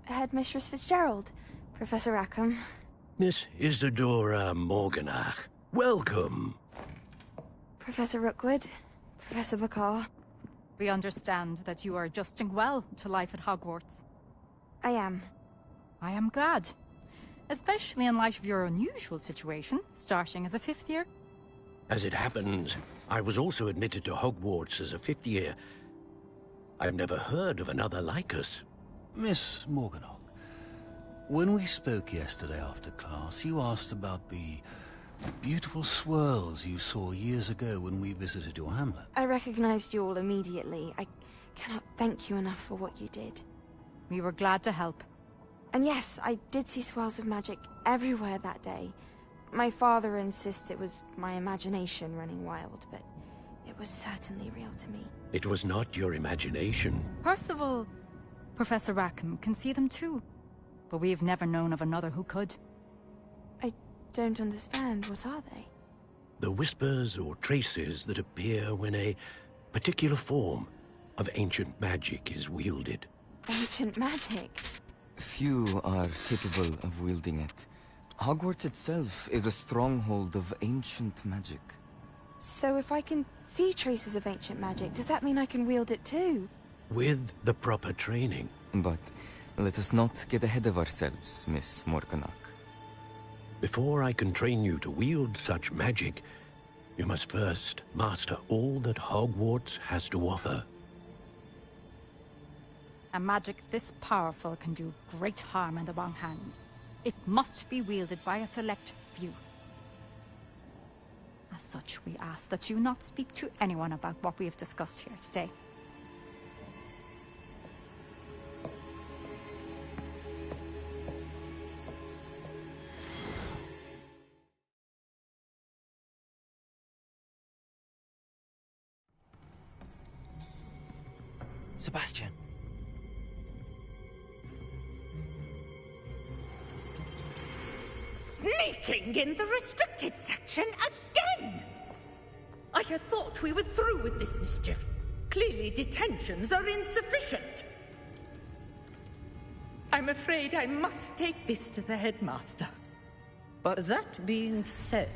Headmistress Fitzgerald, Professor Rackham. Miss Isadora Morganach, welcome. Professor Rookwood, Professor Bakar. We understand that you are adjusting well to life at Hogwarts. I am. I am glad. Especially in light of your unusual situation, starting as a 5th year. As it happens, I was also admitted to Hogwarts as a 5th year. I've never heard of another like us. Miss Morganach, when we spoke yesterday after class, you asked about the beautiful swirls you saw years ago when we visited your hamlet. I recognized you all immediately. I cannot thank you enough for what you did. We were glad to help. And yes, I did see swirls of magic everywhere that day. My father insists it was my imagination running wild, but it was certainly real to me. It was not your imagination. Percival, Professor Rackham can see them too. But we've never known of another who could. I don't understand. What are they? The whispers or traces that appear when a particular form of ancient magic is wielded. Ancient magic? Few are capable of wielding it. Hogwarts itself is a stronghold of ancient magic. So if I can see traces of ancient magic, does that mean I can wield it too? With the proper training. But let us not get ahead of ourselves, Miss Morganach. Before I can train you to wield such magic, you must first master all that Hogwarts has to offer. A magic this powerful can do great harm in the wrong hands. It must be wielded by a select few. As such, we ask that you not speak to anyone about what we have discussed here today. Sebastian. Sneaking in the restricted section again! I had thought we were through with this mischief. Clearly detentions are insufficient. I'm afraid I must take this to the headmaster. But that being said,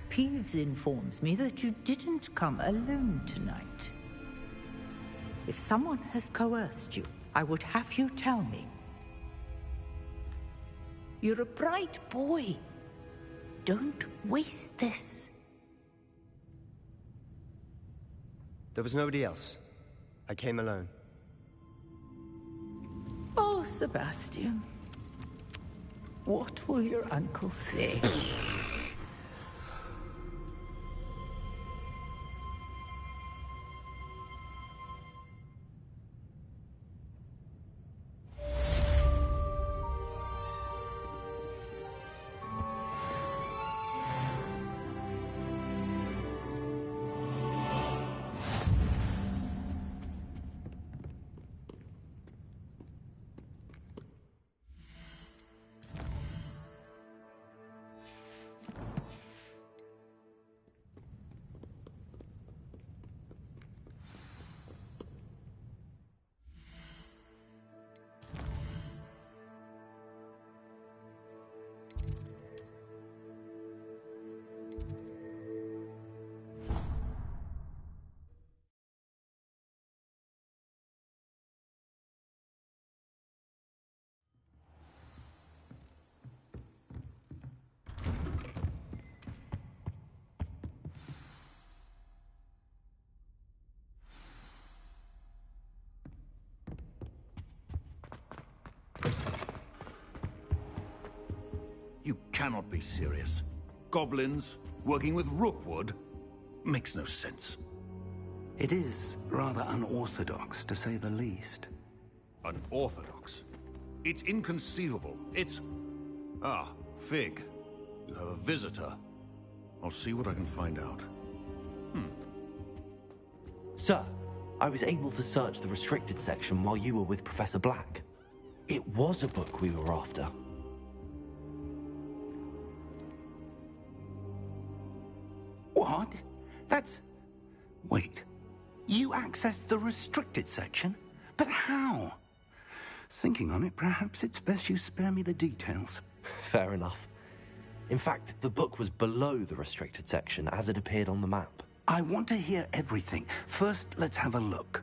Peeves informs me that you didn't come alone tonight. If someone has coerced you, I would have you tell me. You're a bright boy. Don't waste this. There was nobody else. I came alone. Oh, Sebastian. What will your uncle say? You cannot be serious. Goblins working with Rookwood makes no sense. It is rather unorthodox, to say the least. Unorthodox? It's inconceivable. It's... Ah, Fig. You have a visitor. I'll see what I can find out. Sir, I was able to search the restricted section while you were with Professor Black. It was a book we were after. What? That's... Wait. You accessed the restricted section? But how? Thinking on it, perhaps it's best you spare me the details. Fair enough. In fact, the book was below the restricted section as it appeared on the map. I want to hear everything. First, let's have a look.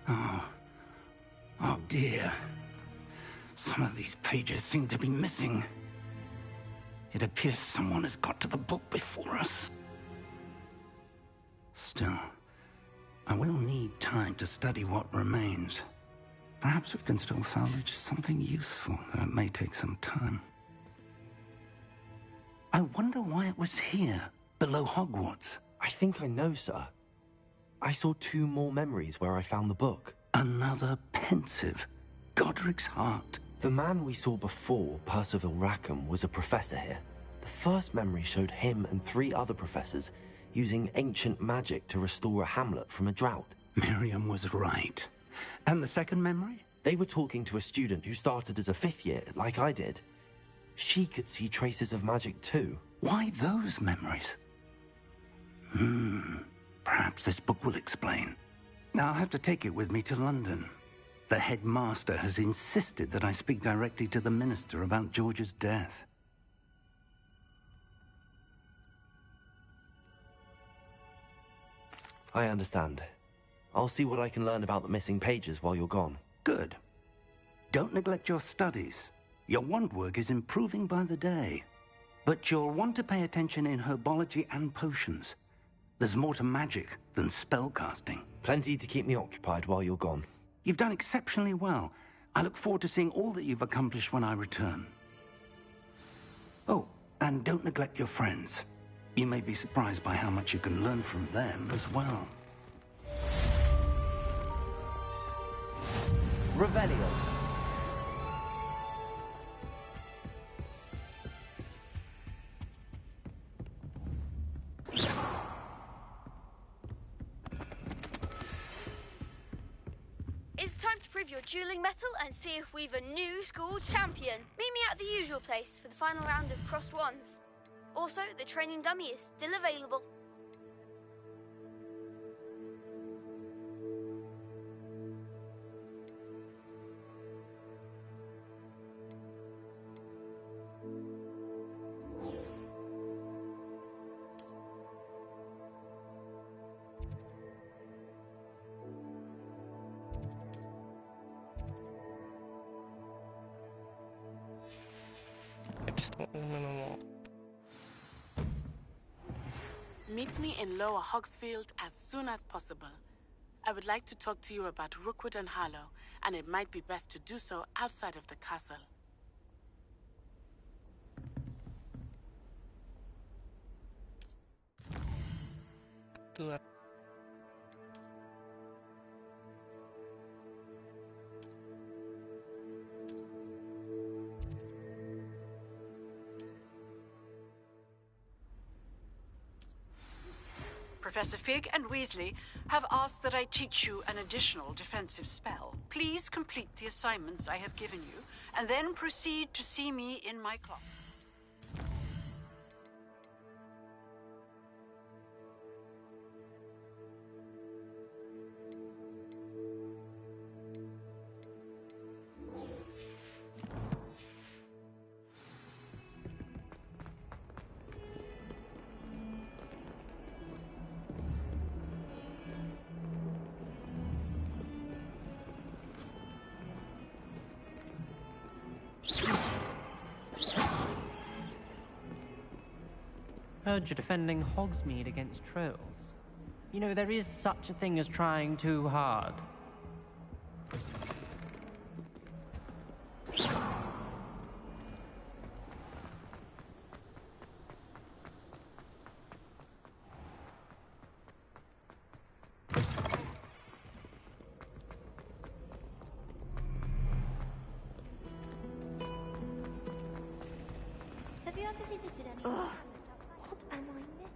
Oh dear. Some of these pages seem to be missing. It appears someone has got to the book before us. Still, I will need time to study what remains. Perhaps we can still salvage something useful, though it may take some time. I wonder why it was here, below Hogwarts. I think I know, sir. I saw 2 more memories where I found the book. Another pensive. Godric's heart. The man we saw before, Percival Rackham, was a professor here. The first memory showed him and 3 other professors using ancient magic to restore a hamlet from a drought. Miriam was right. And the second memory? They were talking to a student who started as a 5th year, like I did. She could see traces of magic too. Why those memories? Perhaps this book will explain. Now I'll have to take it with me to London. The headmaster has insisted that I speak directly to the minister about George's death. I understand. I'll see what I can learn about the missing pages while you're gone. Good. Don't neglect your studies. Your wand work is improving by the day. But you'll want to pay attention in herbology and potions. There's more to magic than spellcasting. Plenty to keep me occupied while you're gone. You've done exceptionally well. I look forward to seeing all that you've accomplished when I return. Oh, and don't neglect your friends. You may be surprised by how much you can learn from them as well. Revelio. It's time to prove your dueling mettle and see if we've a new school champion. Meet me at the usual place for the final round of crossed wands. Also, the training dummy is still available. Meet me in Lower Hogsfield as soon as possible. I would like to talk to you about Rookwood and Harlow, and it might be best to do so outside of the castle. Do that. Professor Fig and Weasley have asked that I teach you an additional defensive spell. Please complete the assignments I have given you, and then proceed to see me in my class. Heard you're defending Hogsmeade against trolls. You know, there is such a thing as trying too hard. Have you ever visited anyone? What am I missing?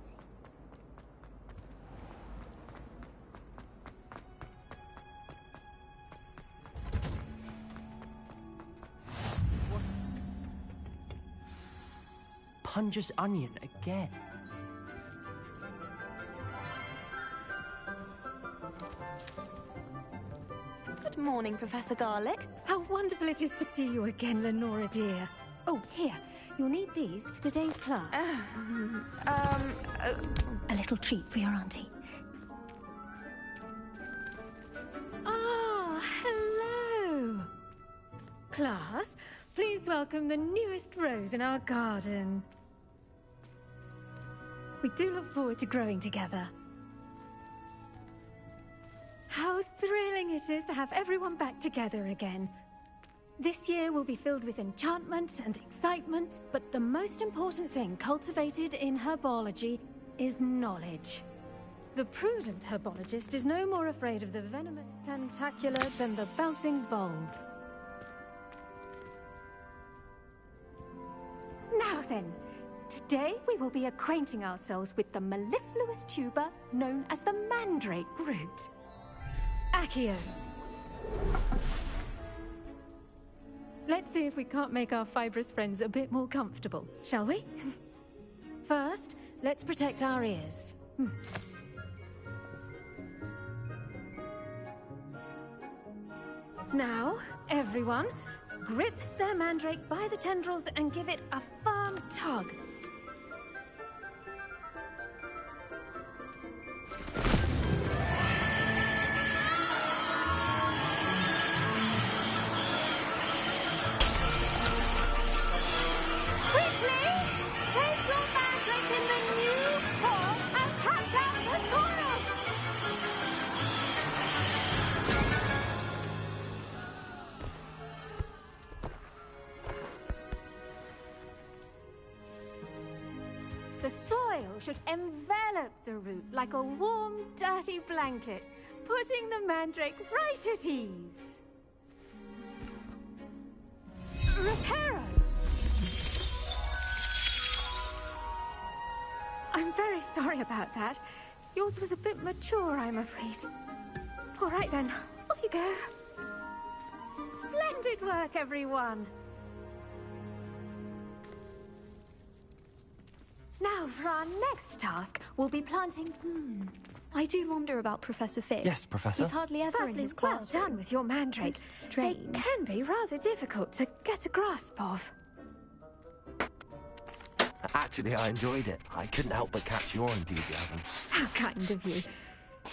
Hungus onion again. Good morning, Professor Garlic. How wonderful it is to see you again, Lenora dear. Oh, here. You'll need these for today's class. A little treat for your auntie. Ah, hello. Class, please welcome the newest rose in our garden. We do look forward to growing together. How thrilling it is to have everyone back together again. This year will be filled with enchantment and excitement, but the most important thing cultivated in herbology is knowledge. The prudent herbologist is no more afraid of the venomous tentacular than the bouncing bulb. Now then, today we will be acquainting ourselves with the mellifluous tuber known as the mandrake root. Accio. Let's see if we can't make our fibrous friends a bit more comfortable, shall we? First, let's protect our ears. Now, everyone, grip their mandrake by the tendrils and give it a firm tug. The soil should envelop the root like a warm, dirty blanket, putting the mandrake right at ease. Reparo! I'm very sorry about that. Yours was a bit mature, I'm afraid. All right then, off you go. Splendid work, everyone. Now, for our next task, we'll be planting... I do wonder about Professor Fig. Yes, Professor. He's hardly ever in his well classroom. done with your mandrake. Most strange. They can be rather difficult to get a grasp of. Actually, I enjoyed it. I couldn't help but catch your enthusiasm. How kind of you.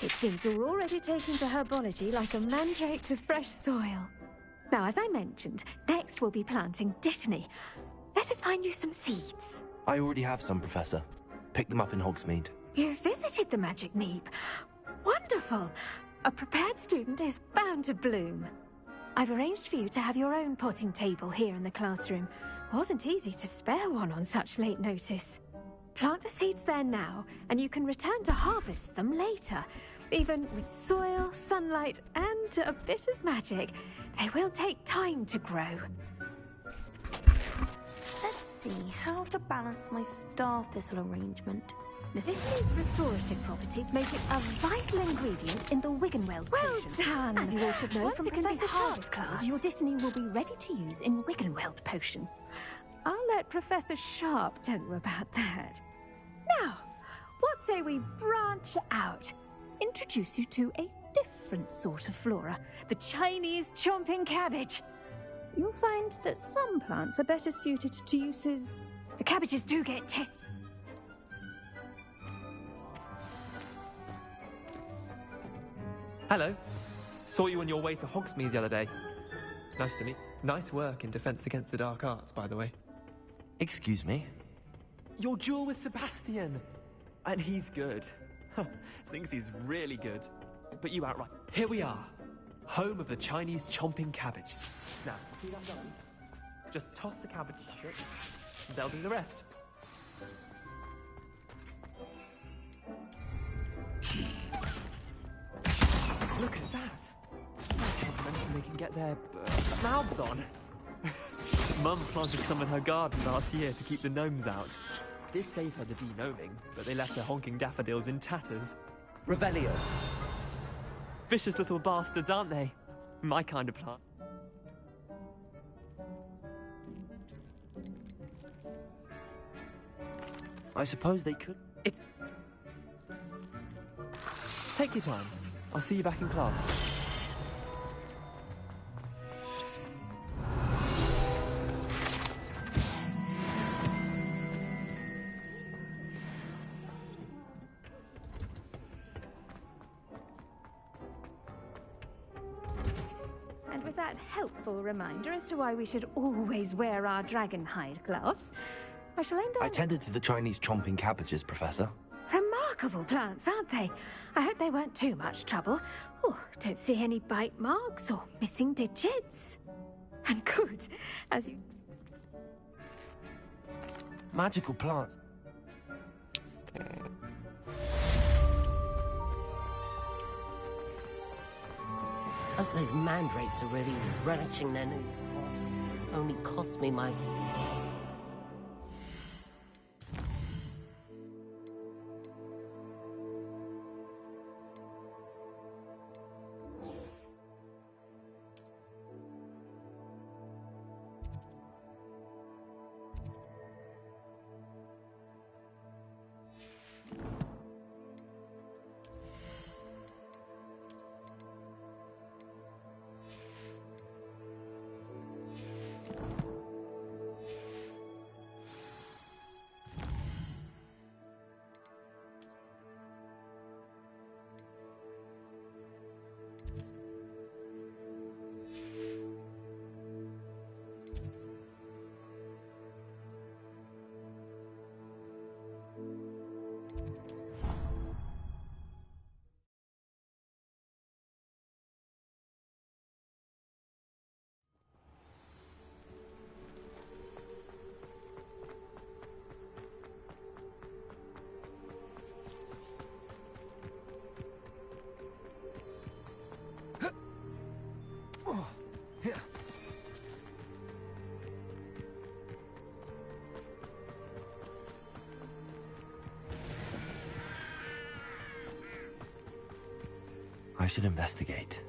It seems you're already taking to herbology like a mandrake to fresh soil. Now, as I mentioned, next we'll be planting Dittany. Let us find you some seeds. I already have some, Professor. Pick them up in Hogsmeade. You visited the Magic Neep. Wonderful. A prepared student is bound to bloom. I've arranged for you to have your own potting table here in the classroom. Wasn't easy to spare one on such late notice. Plant the seeds there now, and you can return to harvest them later. Even with soil, sunlight, and a bit of magic, they will take time to grow. Let's see how to balance my star thistle arrangement. Dittany's restorative properties make it a vital ingredient in the Wiggenweld potion. Well done! As you all should know Once from it can be Professor Sharp's class, harvested, your Dittany will be ready to use in Wiggenweld potion. I'll let Professor Sharp tell you about that. Now, what say we branch out? Introduce you to a different sort of flora, the Chinese chomping cabbage. You'll find that some plants are better suited to uses... The cabbages do get tests. Hello. Saw you on your way to Hogsmeade the other day. Nice to meet. Nice work in Defense Against the Dark Arts, by the way. Excuse me? Your duel with Sebastian. And he's good. Thinks he's really good. But you outright. Here we are. Home of the Chinese chomping cabbage. Now, see that done? Just toss the cabbage straight, and they'll do the rest. Look at that. I can't imagine they can get their mouths on. Mum planted some in her garden last year to keep the gnomes out. Did save her the de-gnoming, but they left her honking daffodils in tatters. Revelio. Vicious little bastards, aren't they? My kind of plant. I suppose they could. Take your time. I'll see you back in class. And with that helpful reminder as to why we should always wear our dragon hide gloves, I shall end I up... tended to the Chinese chomping cabbages, Professor. Remarkable plants, aren't they? I hope they weren't too much trouble. Oh, don't see any bite marks or missing digits. And good, as you... Magical plants. Hope those mandrakes are really relishing their new... Only cost me my... I should investigate.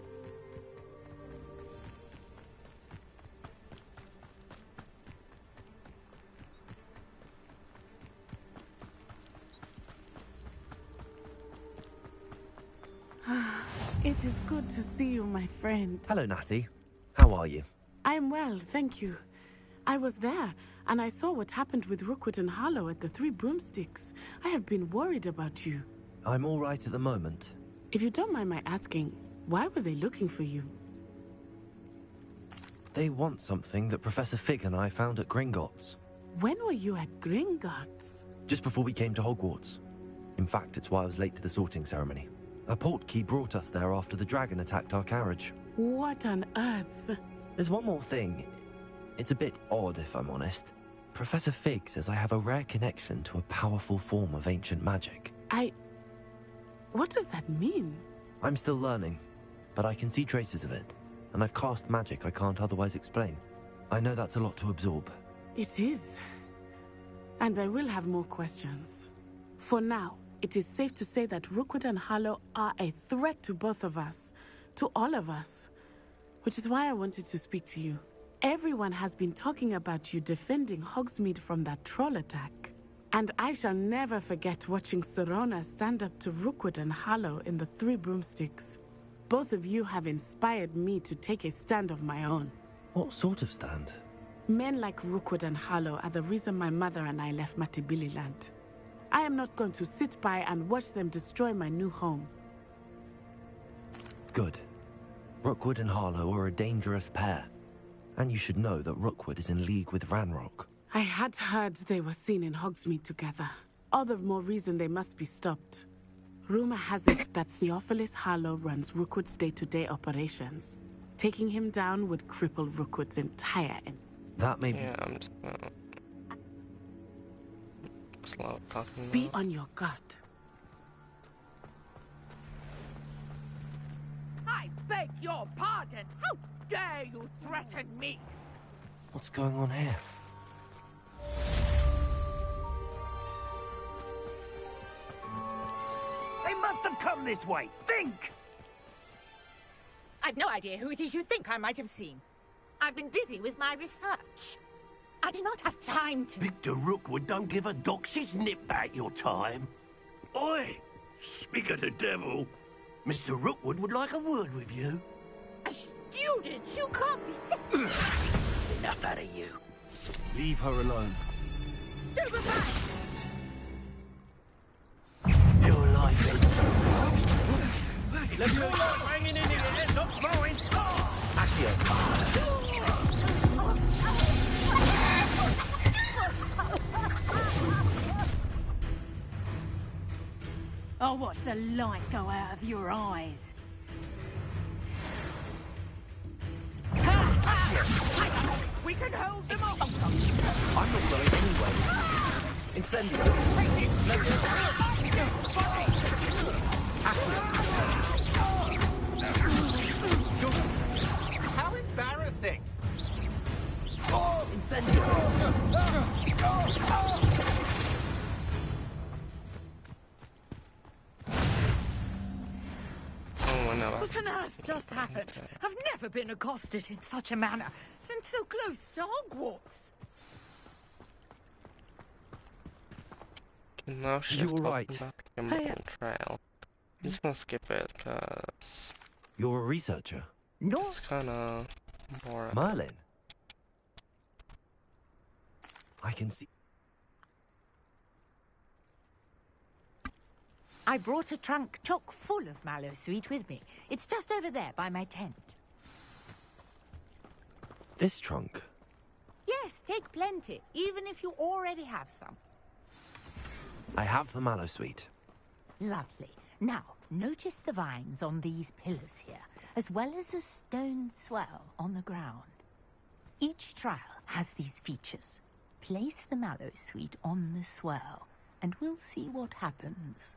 It is good to see you, my friend. Hello, Natty. How are you? I'm well, thank you. I was there, and I saw what happened with Rookwood and Harlow at the Three Broomsticks. I have been worried about you. I'm all right at the moment. If you don't mind my asking, why were they looking for you? They want something that Professor Fig and I found at Gringotts. When were you at Gringotts? Just before we came to Hogwarts. In fact, it's why I was late to the sorting ceremony. A portkey brought us there after the dragon attacked our carriage. What on earth? There's one more thing. It's a bit odd, if I'm honest. Professor Fig says I have a rare connection to a powerful form of ancient magic. What does that mean? I'm still learning, but I can see traces of it, and I've cast magic I can't otherwise explain. I know that's a lot to absorb. It is. And I will have more questions. For now, it is safe to say that Rookwood and Harlow are a threat to both of us, to all of us. Which is why I wanted to speak to you. Everyone has been talking about you defending Hogsmeade from that troll attack. And I shall never forget watching Serona stand up to Rookwood and Harlow in the Three Broomsticks. Both of you have inspired me to take a stand of my own. What sort of stand? Men like Rookwood and Harlow are the reason my mother and I left Matibili-land. I am not going to sit by and watch them destroy my new home. Good. Rookwood and Harlow are a dangerous pair. And you should know that Rookwood is in league with Ranrock. I had heard they were seen in Hogsmeade together. All the more reason they must be stopped. Rumor has it that Theophilus Harlow runs Rookwood's day-to-day operations. Taking him down would cripple Rookwood's entire... That may be... Yeah, I'm just gonna... slow talking. Be on your guard. I beg your pardon. How dare you threaten me? What's going on here? They must have come this way. Think! I've no idea who it is you think I might have seen. I've been busy with my research. I do not have time to... Victor Rookwood don't give a doxy's nip back your time. Oi! Speak of the devil. Mr. Rookwood would like a word with you. A student? You can't be Enough out of you. Leave her alone. Stupid back! You're like it. Let me know you're banging in here, not throwing. I'll watch the light go out of your eyes. We can hold them off! I'm not going anywhere. Incendio. How embarrassing! Incendio. What on earth just happened? I've never been accosted in such a manner, and so close to Hogwarts. No, she's You were right. back to the trail. I'm just gonna skip it, cause You're a researcher? No. it's kinda boring. Merlin? I can see... I brought a trunk chock full of mallow sweet with me. It's just over there by my tent. This trunk? Yes, take plenty, even if you already have some. I have the mallow sweet. Lovely. Now, notice the vines on these pillars here, as well as a stone swell on the ground. Each trial has these features. Place the mallow sweet on the swell, and we'll see what happens.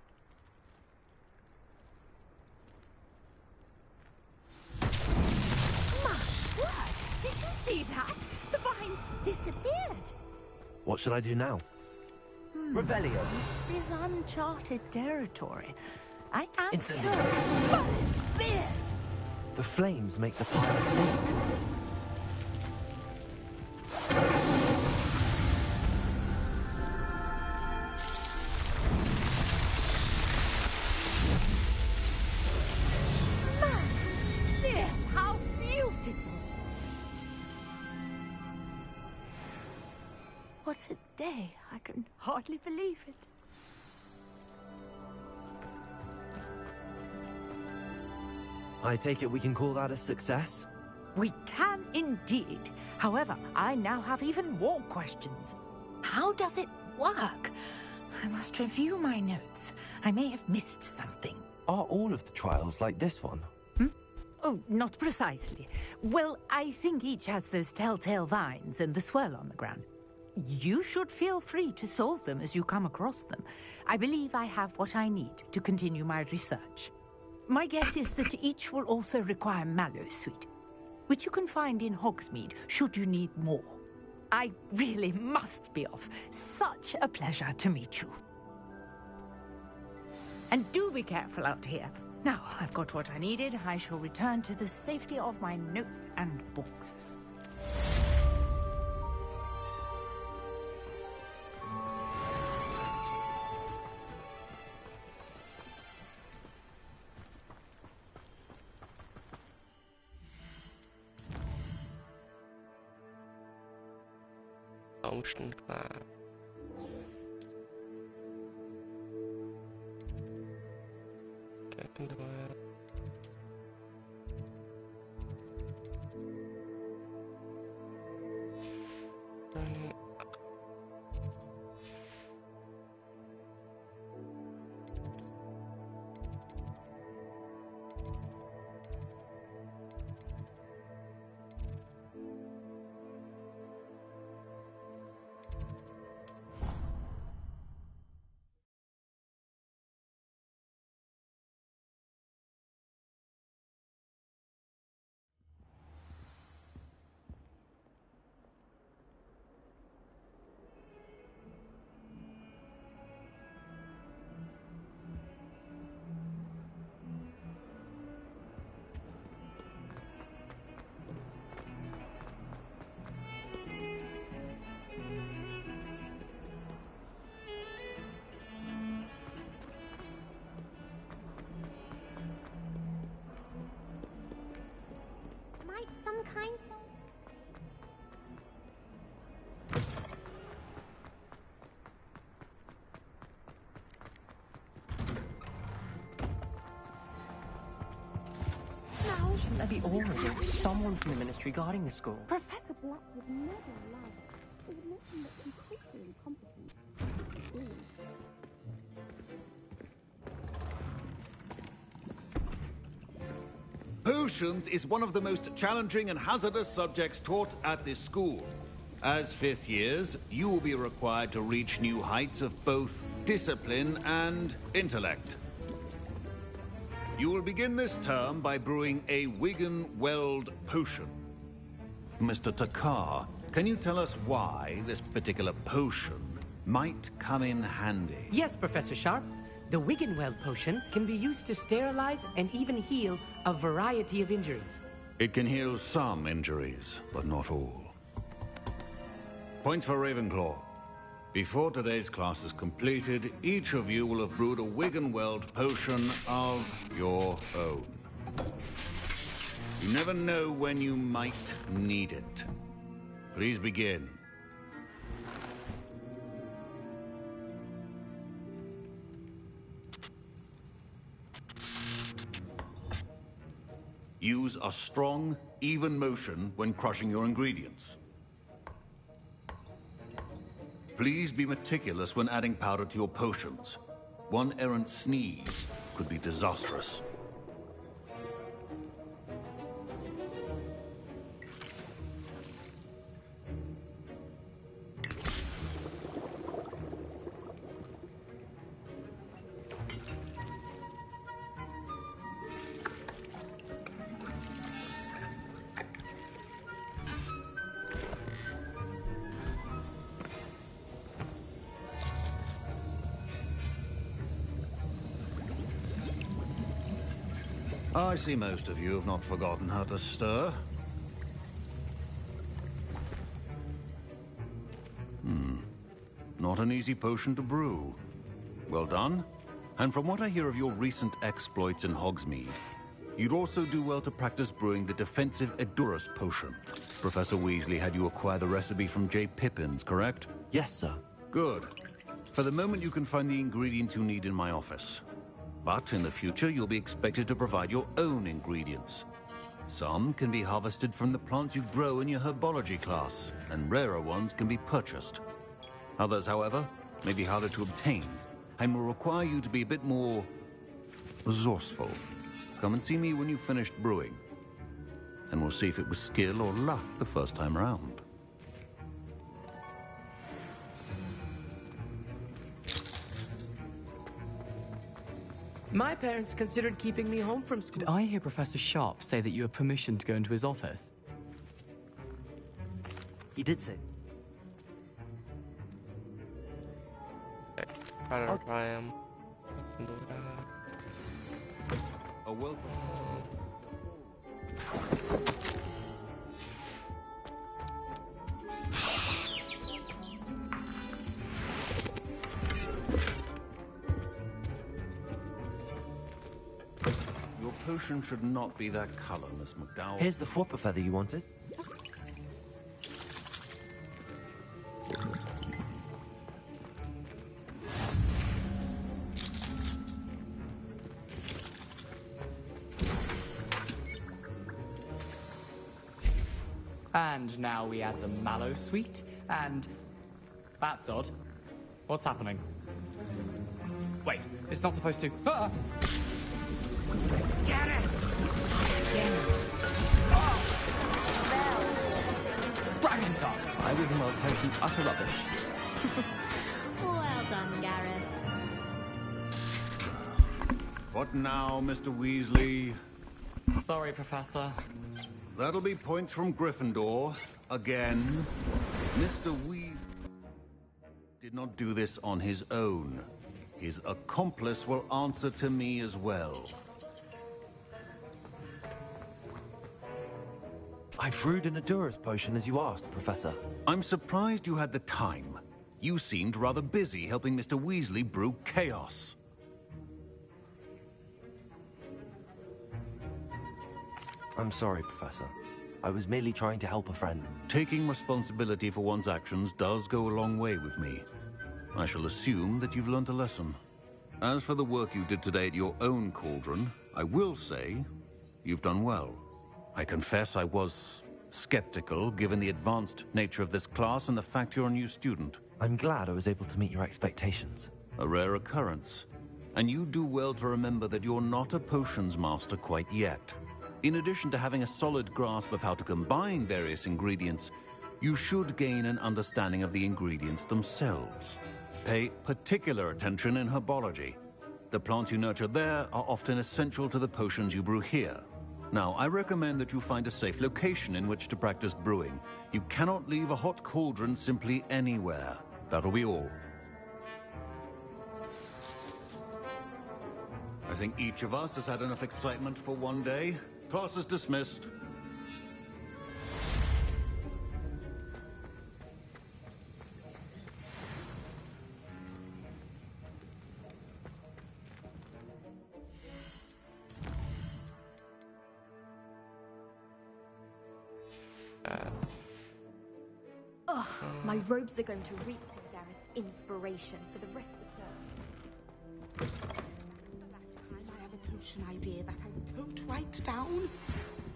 My word! Did you see that? The vines disappeared. What should I do now? Revelio. This is uncharted territory. I am Incendio. curious, but it's weird. The flames make the pyre sink. Yes, how beautiful! What a day. I can hardly believe it. I take it we can call that a success? We can indeed. However, I now have even more questions. How does it work? I must review my notes. I may have missed something. Are all of the trials like this one? Oh, not precisely. Well, I think each has those telltale vines and the swirl on the ground. You should feel free to solve them as you come across them. I believe I have what I need to continue my research. My guess is that each will also require mallow sweet, which you can find in Hogsmeade should you need more. I really must be off. Such a pleasure to meet you. And do be careful out here. Now, I've got what I needed. I shall return to the safety of my notes and books. Ocean class. Okay, I can do it. Right. kind No. Shouldn't there be all of you? Someone from the ministry guarding the school. Professor Black would never allow it. It would make him look completely incompetent. Potions is one of the most challenging and hazardous subjects taught at this school. As fifth years, you will be required to reach new heights of both discipline and intellect. You will begin this term by brewing a Wiggenweld potion. Mr. Takar, can you tell us why this particular potion might come in handy? Yes, Professor Sharp. The Wiggenweld potion can be used to sterilize and even heal a variety of injuries. It can heal some injuries, but not all. Points for Ravenclaw. Before today's class is completed, each of you will have brewed a Wiggenweld potion of your own. You never know when you might need it. Please begin. Use a strong, even motion when crushing your ingredients. Please be meticulous when adding powder to your potions. One errant sneeze could be disastrous. I see most of you have not forgotten how to stir. Not an easy potion to brew. Well done. And from what I hear of your recent exploits in Hogsmeade, you'd also do well to practice brewing the defensive Edurus potion. Professor Weasley had you acquire the recipe from J. Pippins, correct? Yes, sir. Good. For the moment, you can find the ingredients you need in my office. But in the future, you'll be expected to provide your own ingredients. Some can be harvested from the plants you grow in your herbology class, and rarer ones can be purchased. Others, however, may be harder to obtain, and will require you to be a bit more resourceful. Come and see me when you've finished brewing, and we'll see if it was skill or luck the first time round. My parents considered keeping me home from school. Did I hear Professor Sharp say that you have permission to go into his office? He did say. I am. A welcome. Your potion should not be that color, Miss McDowell. Here's the Fwopper feather you wanted. And now we add the mallow sweet, and... That's odd. What's happening? Wait, it's not supposed to... Ah! Get it! Dragon Talk! My Wiggenweld potion's utter rubbish. Well done, Gareth. What now, Mr. Weasley? Sorry, Professor. That'll be points from Gryffindor. Again. Mr. Weasley did not do this on his own. His accomplice will answer to me as well. I brewed an Edurus potion as you asked, Professor. I'm surprised you had the time. You seemed rather busy helping Mr. Weasley brew chaos. I'm sorry, Professor. I was merely trying to help a friend. Taking responsibility for one's actions does go a long way with me. I shall assume that you've learnt a lesson. As for the work you did today at your own cauldron, I will say you've done well. I confess I was skeptical, given the advanced nature of this class and the fact you're a new student. I'm glad I was able to meet your expectations. A rare occurrence. And you do well to remember that you're not a potions master quite yet. In addition to having a solid grasp of how to combine various ingredients, you should gain an understanding of the ingredients themselves. Pay particular attention in herbology. The plants you nurture there are often essential to the potions you brew here. Now, I recommend that you find a safe location in which to practice brewing. You cannot leave a hot cauldron simply anywhere. That'll be all. I think each of us has had enough excitement for one day. Class is dismissed. Ugh, my robes are going to reek with their inspiration for the rest of the term. I have a potion idea that I wrote right down.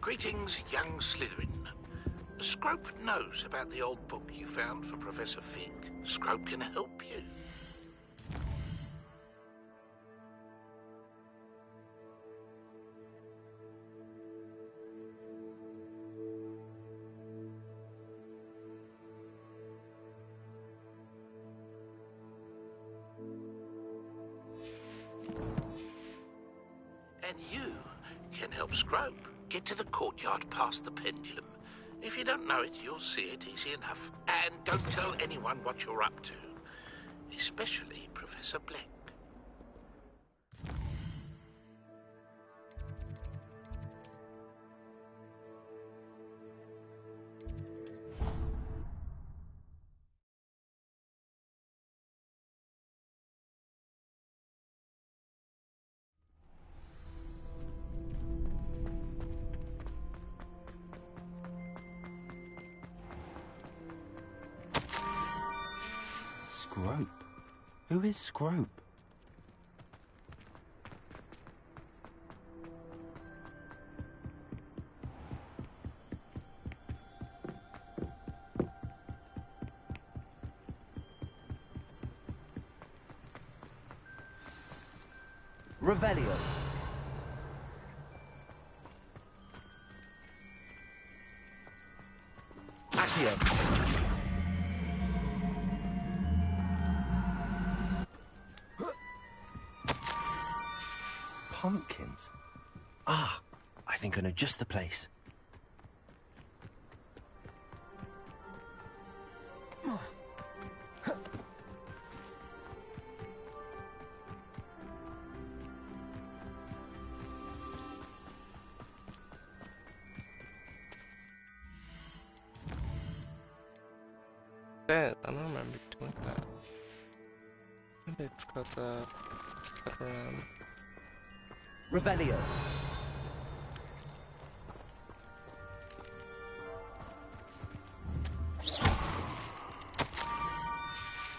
Greetings, young Slytherin. Scrope knows about the old book you found for Professor Fig. Scrope can help you. And you can help Scrope get to the courtyard past the pendulum. If you don't know it, you'll see it easy enough. And don't tell anyone what you're up to, especially Professor Black. Scrope? Who is Scrope? Revelio. Accio. Pumpkins? Ah, I think I know just the place. I don't remember doing that. Maybe it's because stuck around. Revelio.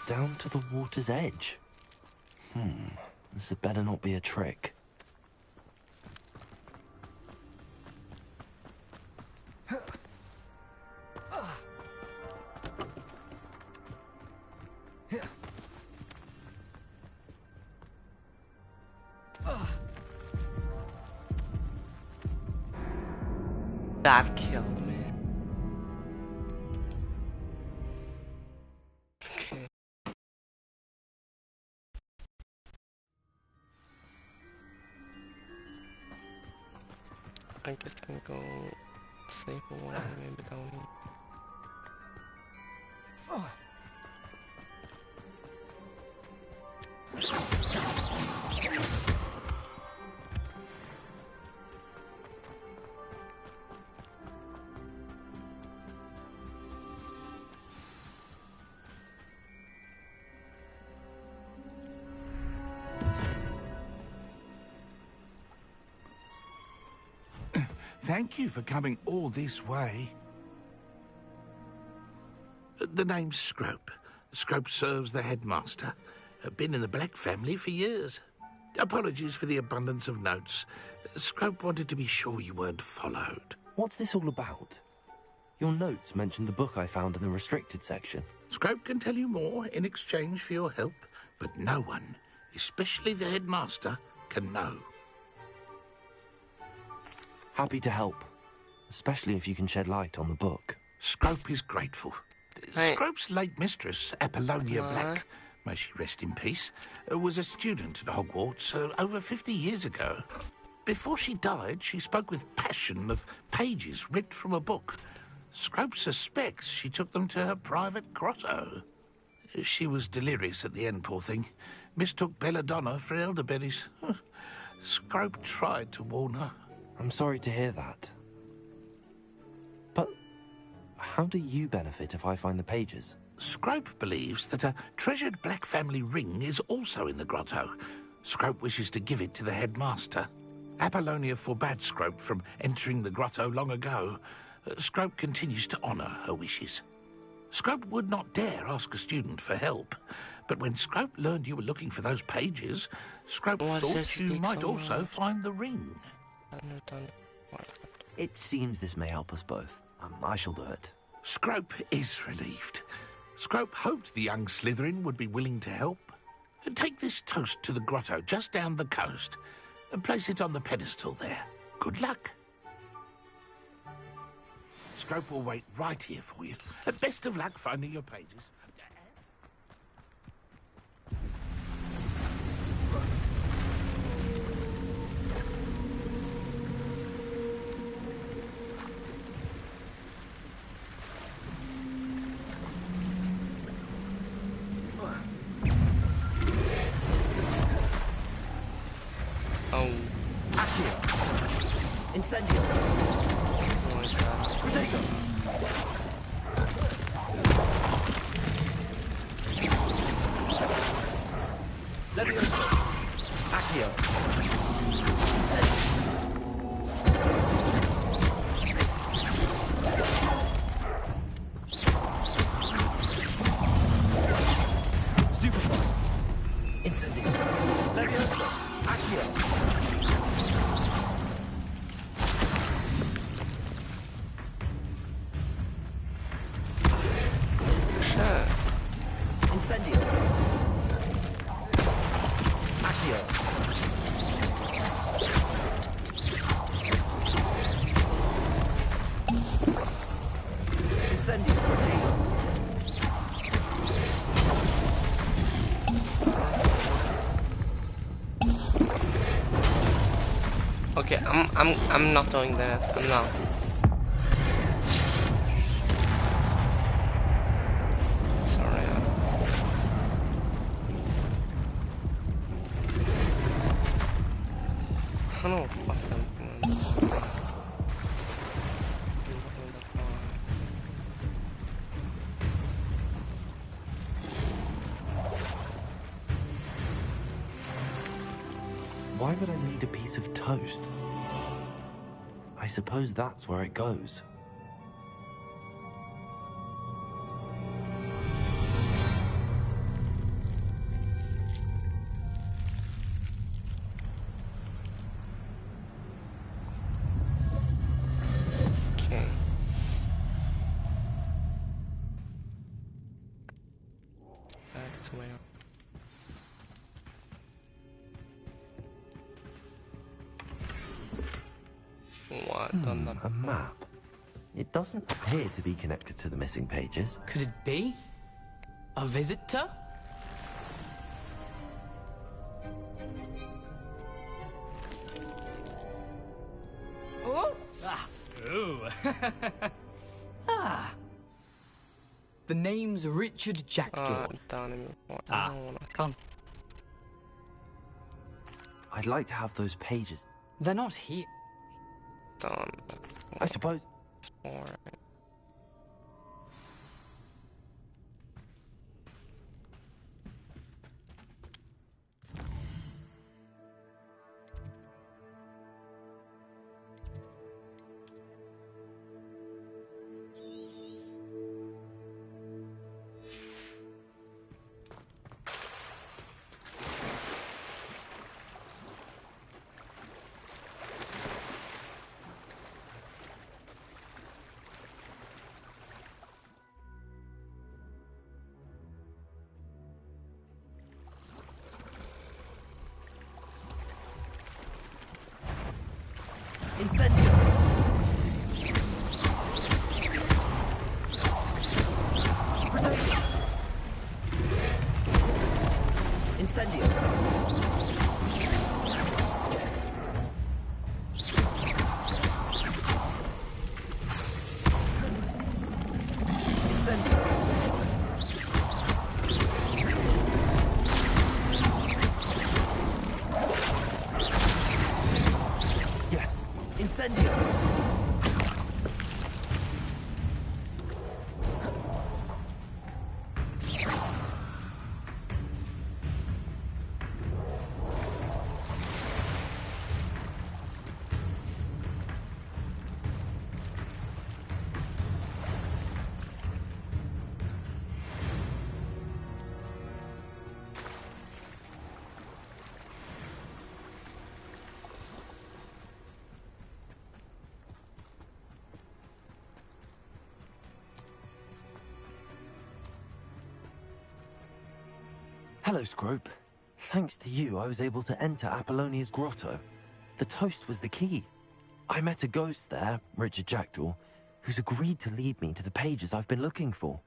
Down to the water's edge. This had better not be a trick. That killed me. Okay. I guess I can go save a while, maybe down here. Thank you for coming all this way. The name's Scrope. Scrope serves the headmaster. Been in the Black family for years. Apologies for the abundance of notes. Scrope wanted to be sure you weren't followed. What's this all about? Your notes mentioned the book I found in the restricted section. Scrope can tell you more in exchange for your help, but no one, especially the headmaster, can know. Happy to help, especially if you can shed light on the book. Scrope is grateful. Scrope's late mistress, Apollonia Black, may she rest in peace, was a student at Hogwarts over 50 years ago. Before she died, she spoke with passion of pages ripped from a book. Scrope suspects she took them to her private grotto. She was delirious at the end, poor thing. Mistook belladonna for elderberries. Scrope tried to warn her. I'm sorry to hear that. But how do you benefit if I find the pages? Scrope believes that a treasured Black family ring is also in the grotto. Scrope wishes to give it to the headmaster. Apollonia forbade Scrope from entering the grotto long ago. Scrope continues to honour her wishes. Scrope would not dare ask a student for help, but when Scrope learned you were looking for those pages, Scrope thought you might also find the ring. It seems this may help us both. I shall do it. Scrope is relieved. Scrope hoped the young Slytherin would be willing to help. Take this toast to the grotto just down the coast and place it on the pedestal there. Good luck. Scrope will wait right here for you. Best of luck finding your pages. Incendio. Protego. Levioso. Accio. Stupefy. Incendio. Levioso. Accio. Incendio. Accio. Incendio. Protego. Okay, I'm not doing that. I'm not. Why would I need a piece of toast? I suppose that's where it goes. Okay. Back to where? What on the A map. It doesn't appear to be connected to the missing pages. Could it be? A visitor? Oh! Ah! Ooh! Ah! The name's Richard Jackdaw. Can't. I'd like to have those pages. They're not here. I suppose. Incendio! Protection! Incendio! Incendio! Yes! Incendio! Hello, Scrope. Thanks to you, I was able to enter Apollonia's grotto. The toast was the key. I met a ghost there, Richard Jackdaw, who's agreed to lead me to the pages I've been looking for.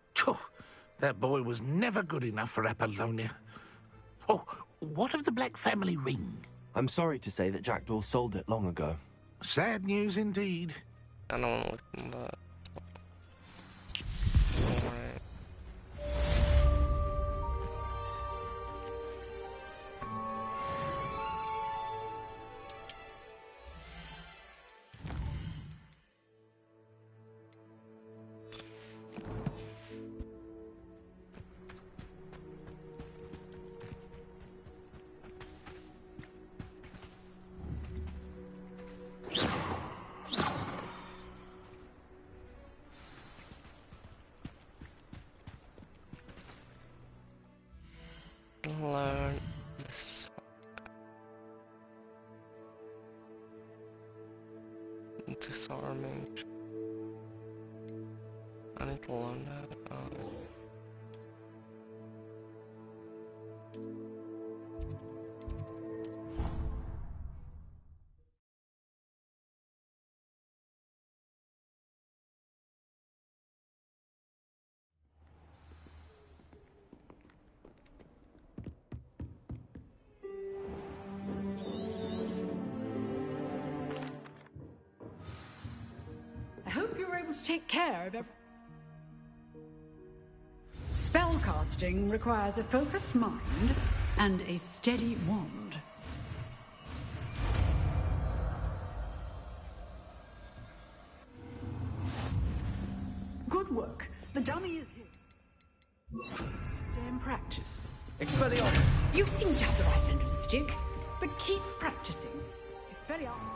That boy was never good enough for Apollonia. Oh, what of the Black family ring? I'm sorry to say that Jackdaw sold it long ago. Sad news indeed. I don't want to look at that. Alright. Learn this. Disarming. I need to learn that. I hope you're able to take care of every... Spellcasting requires a focused mind and a steady wand. Good work. The dummy is here. Stay in practice. Expelliarmus! You seem to have the right end of the stick, but keep practicing. Expelliarmus.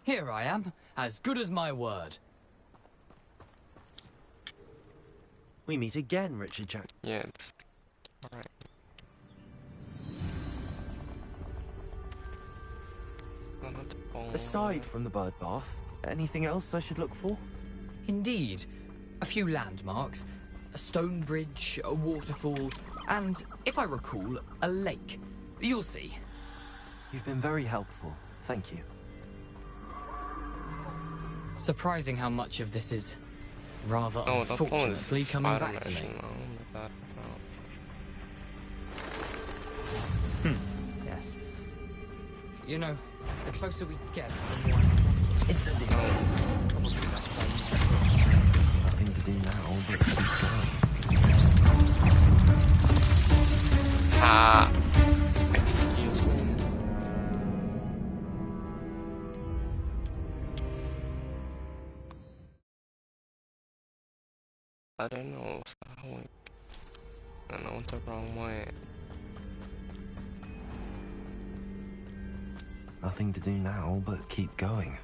Here I am, as good as my word. We meet again, Richard Jack. Yeah. Alright. Aside from the bird bath, anything else I should look for? Indeed. A few landmarks, a stone bridge, a waterfall, and, if I recall, a lake. You'll see. You've been very helpful. Thank you. Surprising how much of this is rather unfortunately coming back to me. You know, the closer we get, the more... It's a nothing to do now but keep going. Excuse me. I don't know. I know it's the wrong way. Nothing to do now but keep going.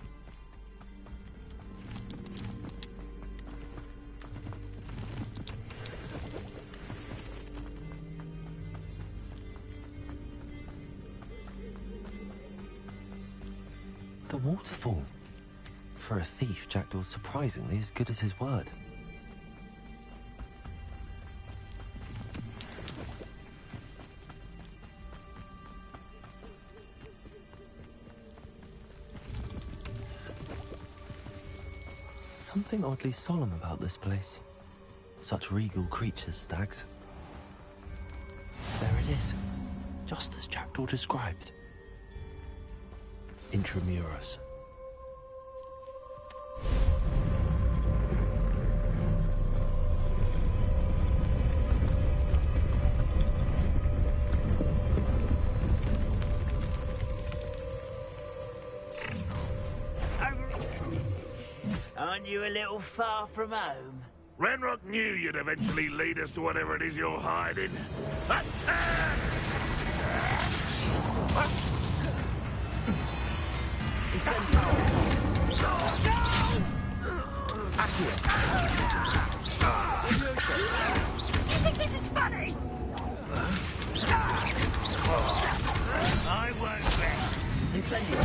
The waterfall. For a thief, Jackdaw's surprisingly as good as his word. Something oddly solemn about this place. Such regal creatures, stags. There it is, just as Jackdaw described. Intramuros. Aren't you a little far from home? Ranrock knew you'd eventually lead us to whatever it is you're hiding. Attack! You think this is funny? I won't rest. Incendio.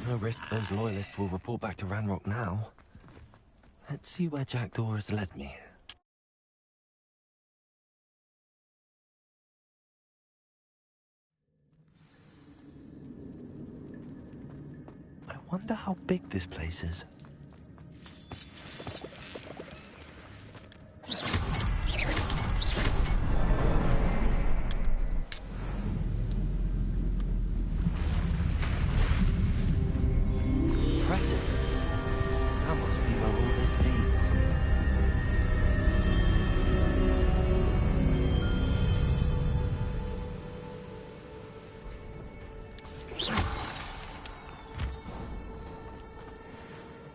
No risk those loyalists will report back to Ranrock now. Let's see where Jackdaw has led me. I wonder how big this place is. Impressive. That must be where all this leads.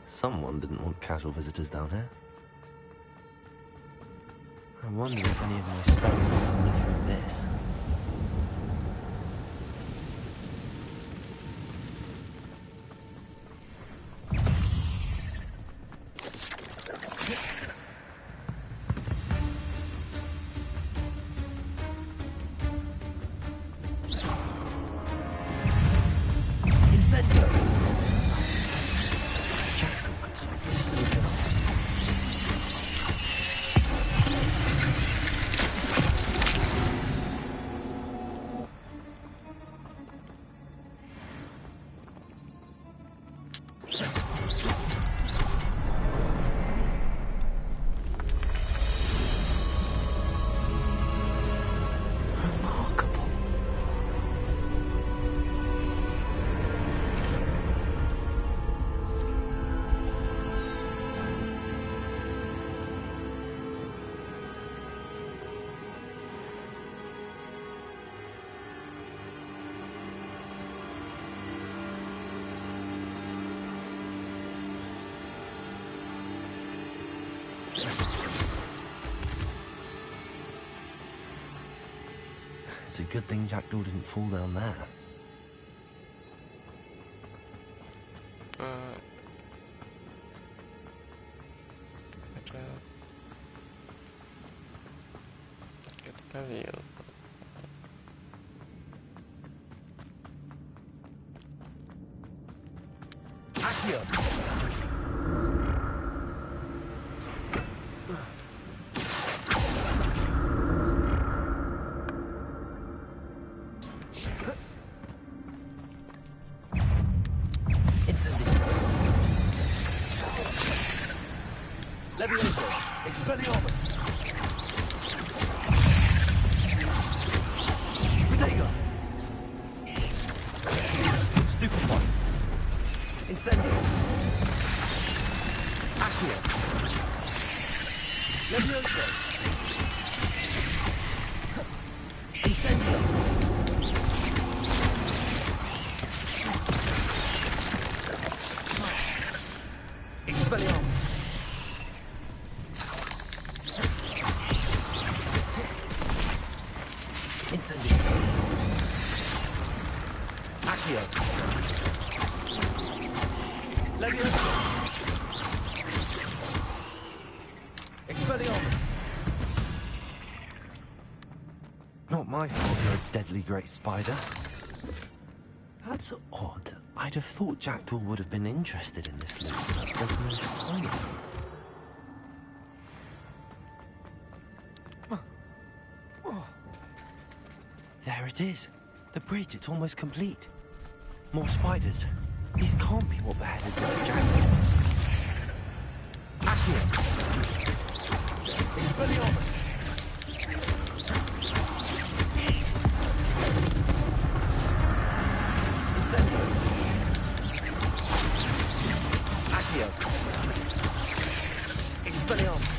Someone didn't want casual visitors down here. I wonder if any of my spells have me through this. It's a good thing Jackdaw didn't fall down there. Incendio. Accio. Levioso. Incendio. Expelliarmus. Incendio. Accio. Levioso. Expelliarmus. Not my fault you're a deadly great spider. That's odd. I'd have thought Jackdaw would have been interested in this loot. There's no sign of him. There it is. The bridge, it's almost complete. More spiders. These can't be what beheaded the Jackdaw. Accio. Expelliarmus. Incendio. Accio. Expelliarmus.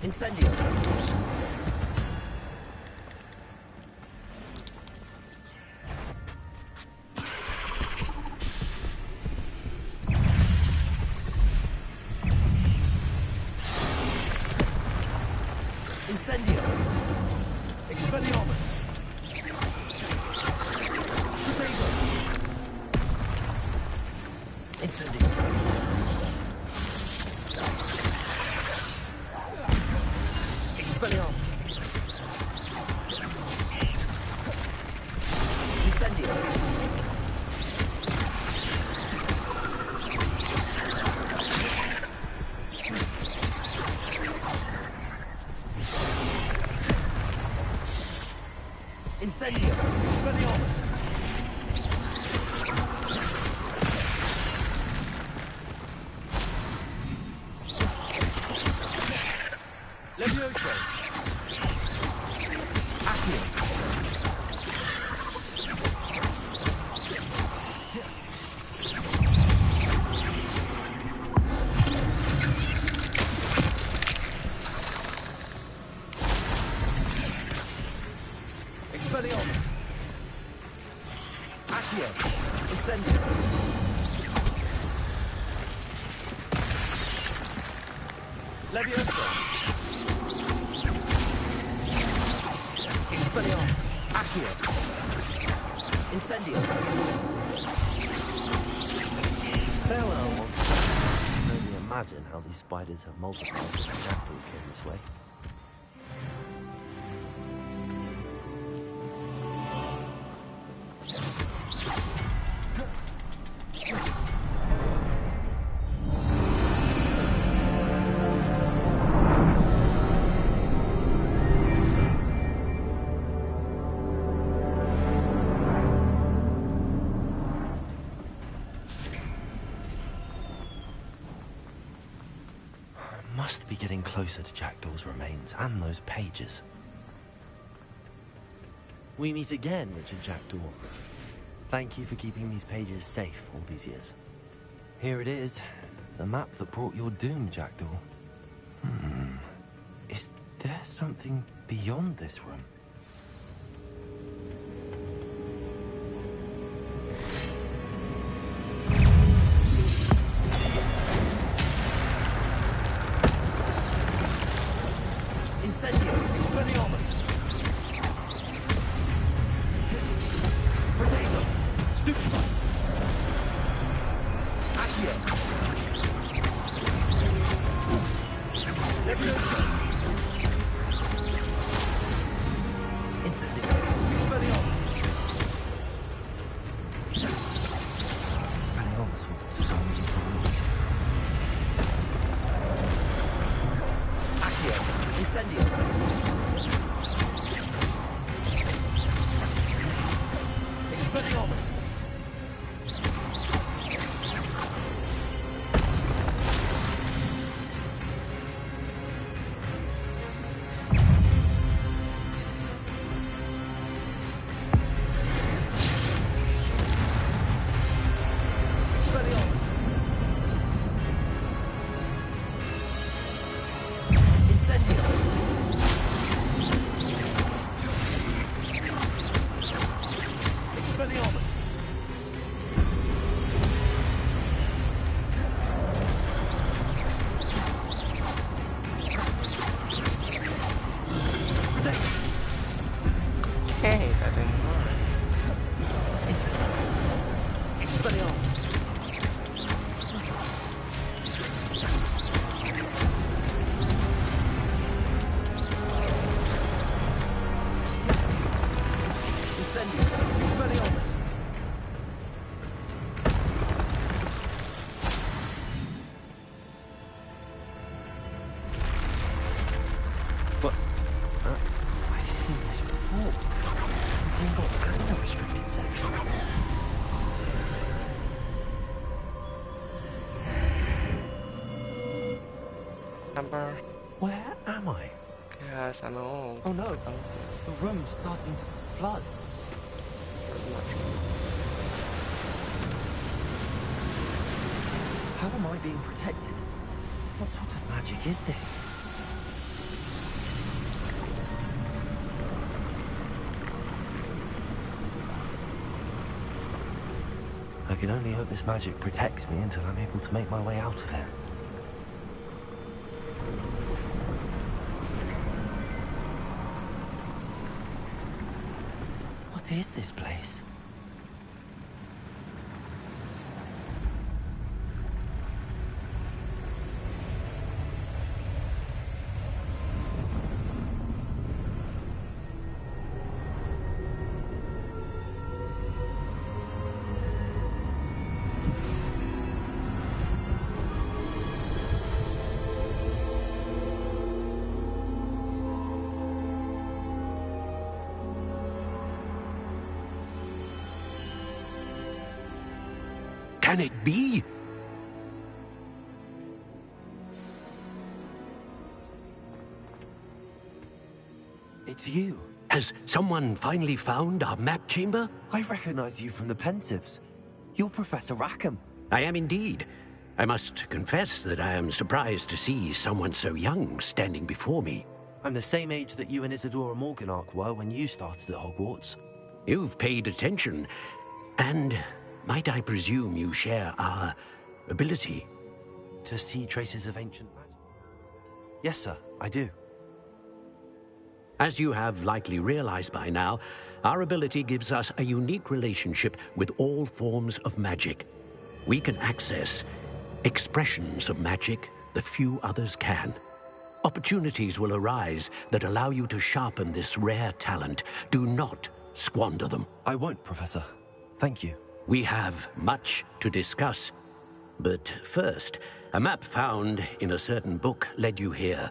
Incendio. Incendio. Expelliarmus. Potato. Incendio. Expelliarmus. Incendio. Incendio. Expelliarmus. Levioso. Accio. Expelliarmus. Accio. Incendio. Levioso. Expelliarmus. Accio. Incendio. Farewell, monster. I can only imagine how these spiders have multiplied if the Jackdaw came this way. Must be getting closer to Jackdaw's remains and those pages. We meet again, Richard Jackdaw. Thank you for keeping these pages safe all these years. Here it is, the map that brought your doom, Jackdaw. Is there something beyond this room? Incendio. Expelliarmus. Potato. Stupefy. Accio. Levioso. Incendio. Expelliarmus. Expelliarmus will dissolve the rules. Accio. Incendio. Expelliarmus. Expelliarmus! Incendio! Expelliarmus! What? I've seen this before. Hogwarts and the restricted section. Number. Where am I? Yes, I know. Oh no, the room's starting to flood. How am I being protected? What sort of magic is this? I can only hope this magic protects me until I'm able to make my way out of here. What is this place? Can it be? It's you. Has someone finally found our map chamber? I recognize you from the Pensieves. You're Professor Rackham. I am indeed. I must confess that I am surprised to see someone so young standing before me. I'm the same age that you and Isadora Morganach were when you started at Hogwarts. You've paid attention, and might I presume you share our ability? To see traces of ancient magic? Yes, sir, I do. As you have likely realized by now, our ability gives us a unique relationship with all forms of magic. We can access expressions of magic that few others can. Opportunities will arise that allow you to sharpen this rare talent. Do not squander them. I won't, Professor. Thank you. We have much to discuss. But first, a map found in a certain book led you here.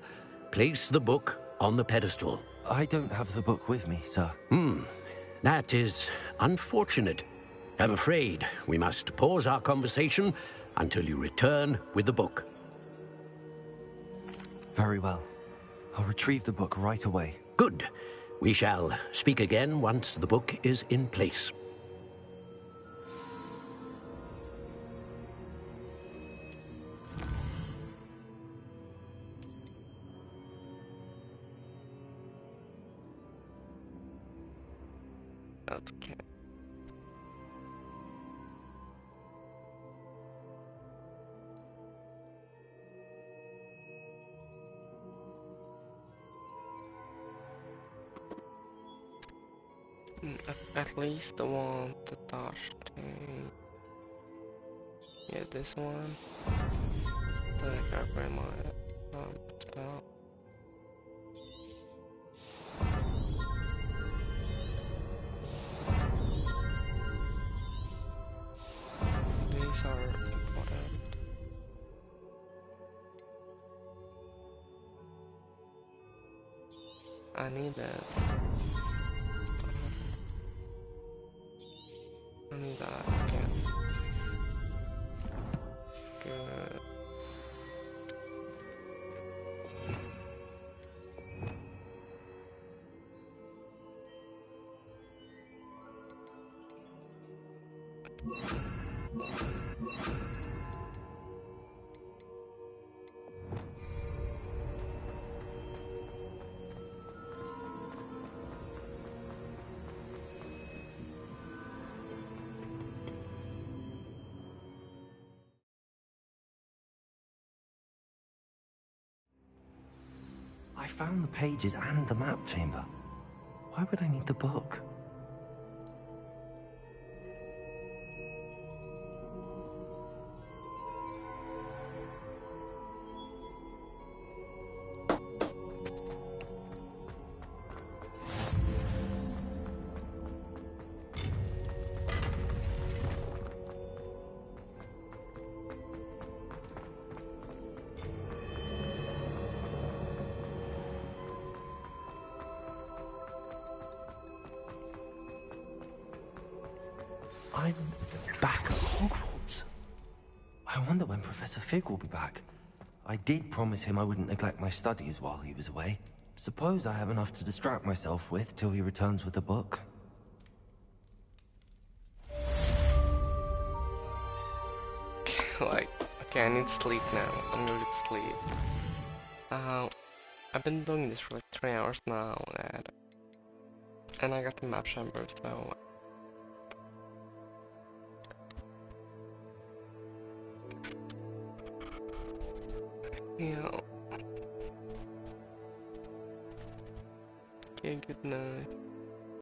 Place the book on the pedestal. I don't have the book with me, sir. That is unfortunate. I'm afraid we must pause our conversation until you return with the book. Very well. I'll retrieve the book right away. Good. We shall speak again once the book is in place. Okay. At least the one to touch thing. Yeah, this one. Then I gotta bring my spell. These are important. I need that. I need that. Okay. Good. I found the pages and the map chamber. Why would I need the book? I'm back at Hogwarts. I wonder when Professor Fig will be back. I did promise him I wouldn't neglect my studies while he was away. Suppose I have enough to distract myself with till he returns with a book. Like, okay, I need sleep now. I'm going to sleep. I've been doing this for like 3 hours now, and I got the map chamber, so yeah. Okay, good night.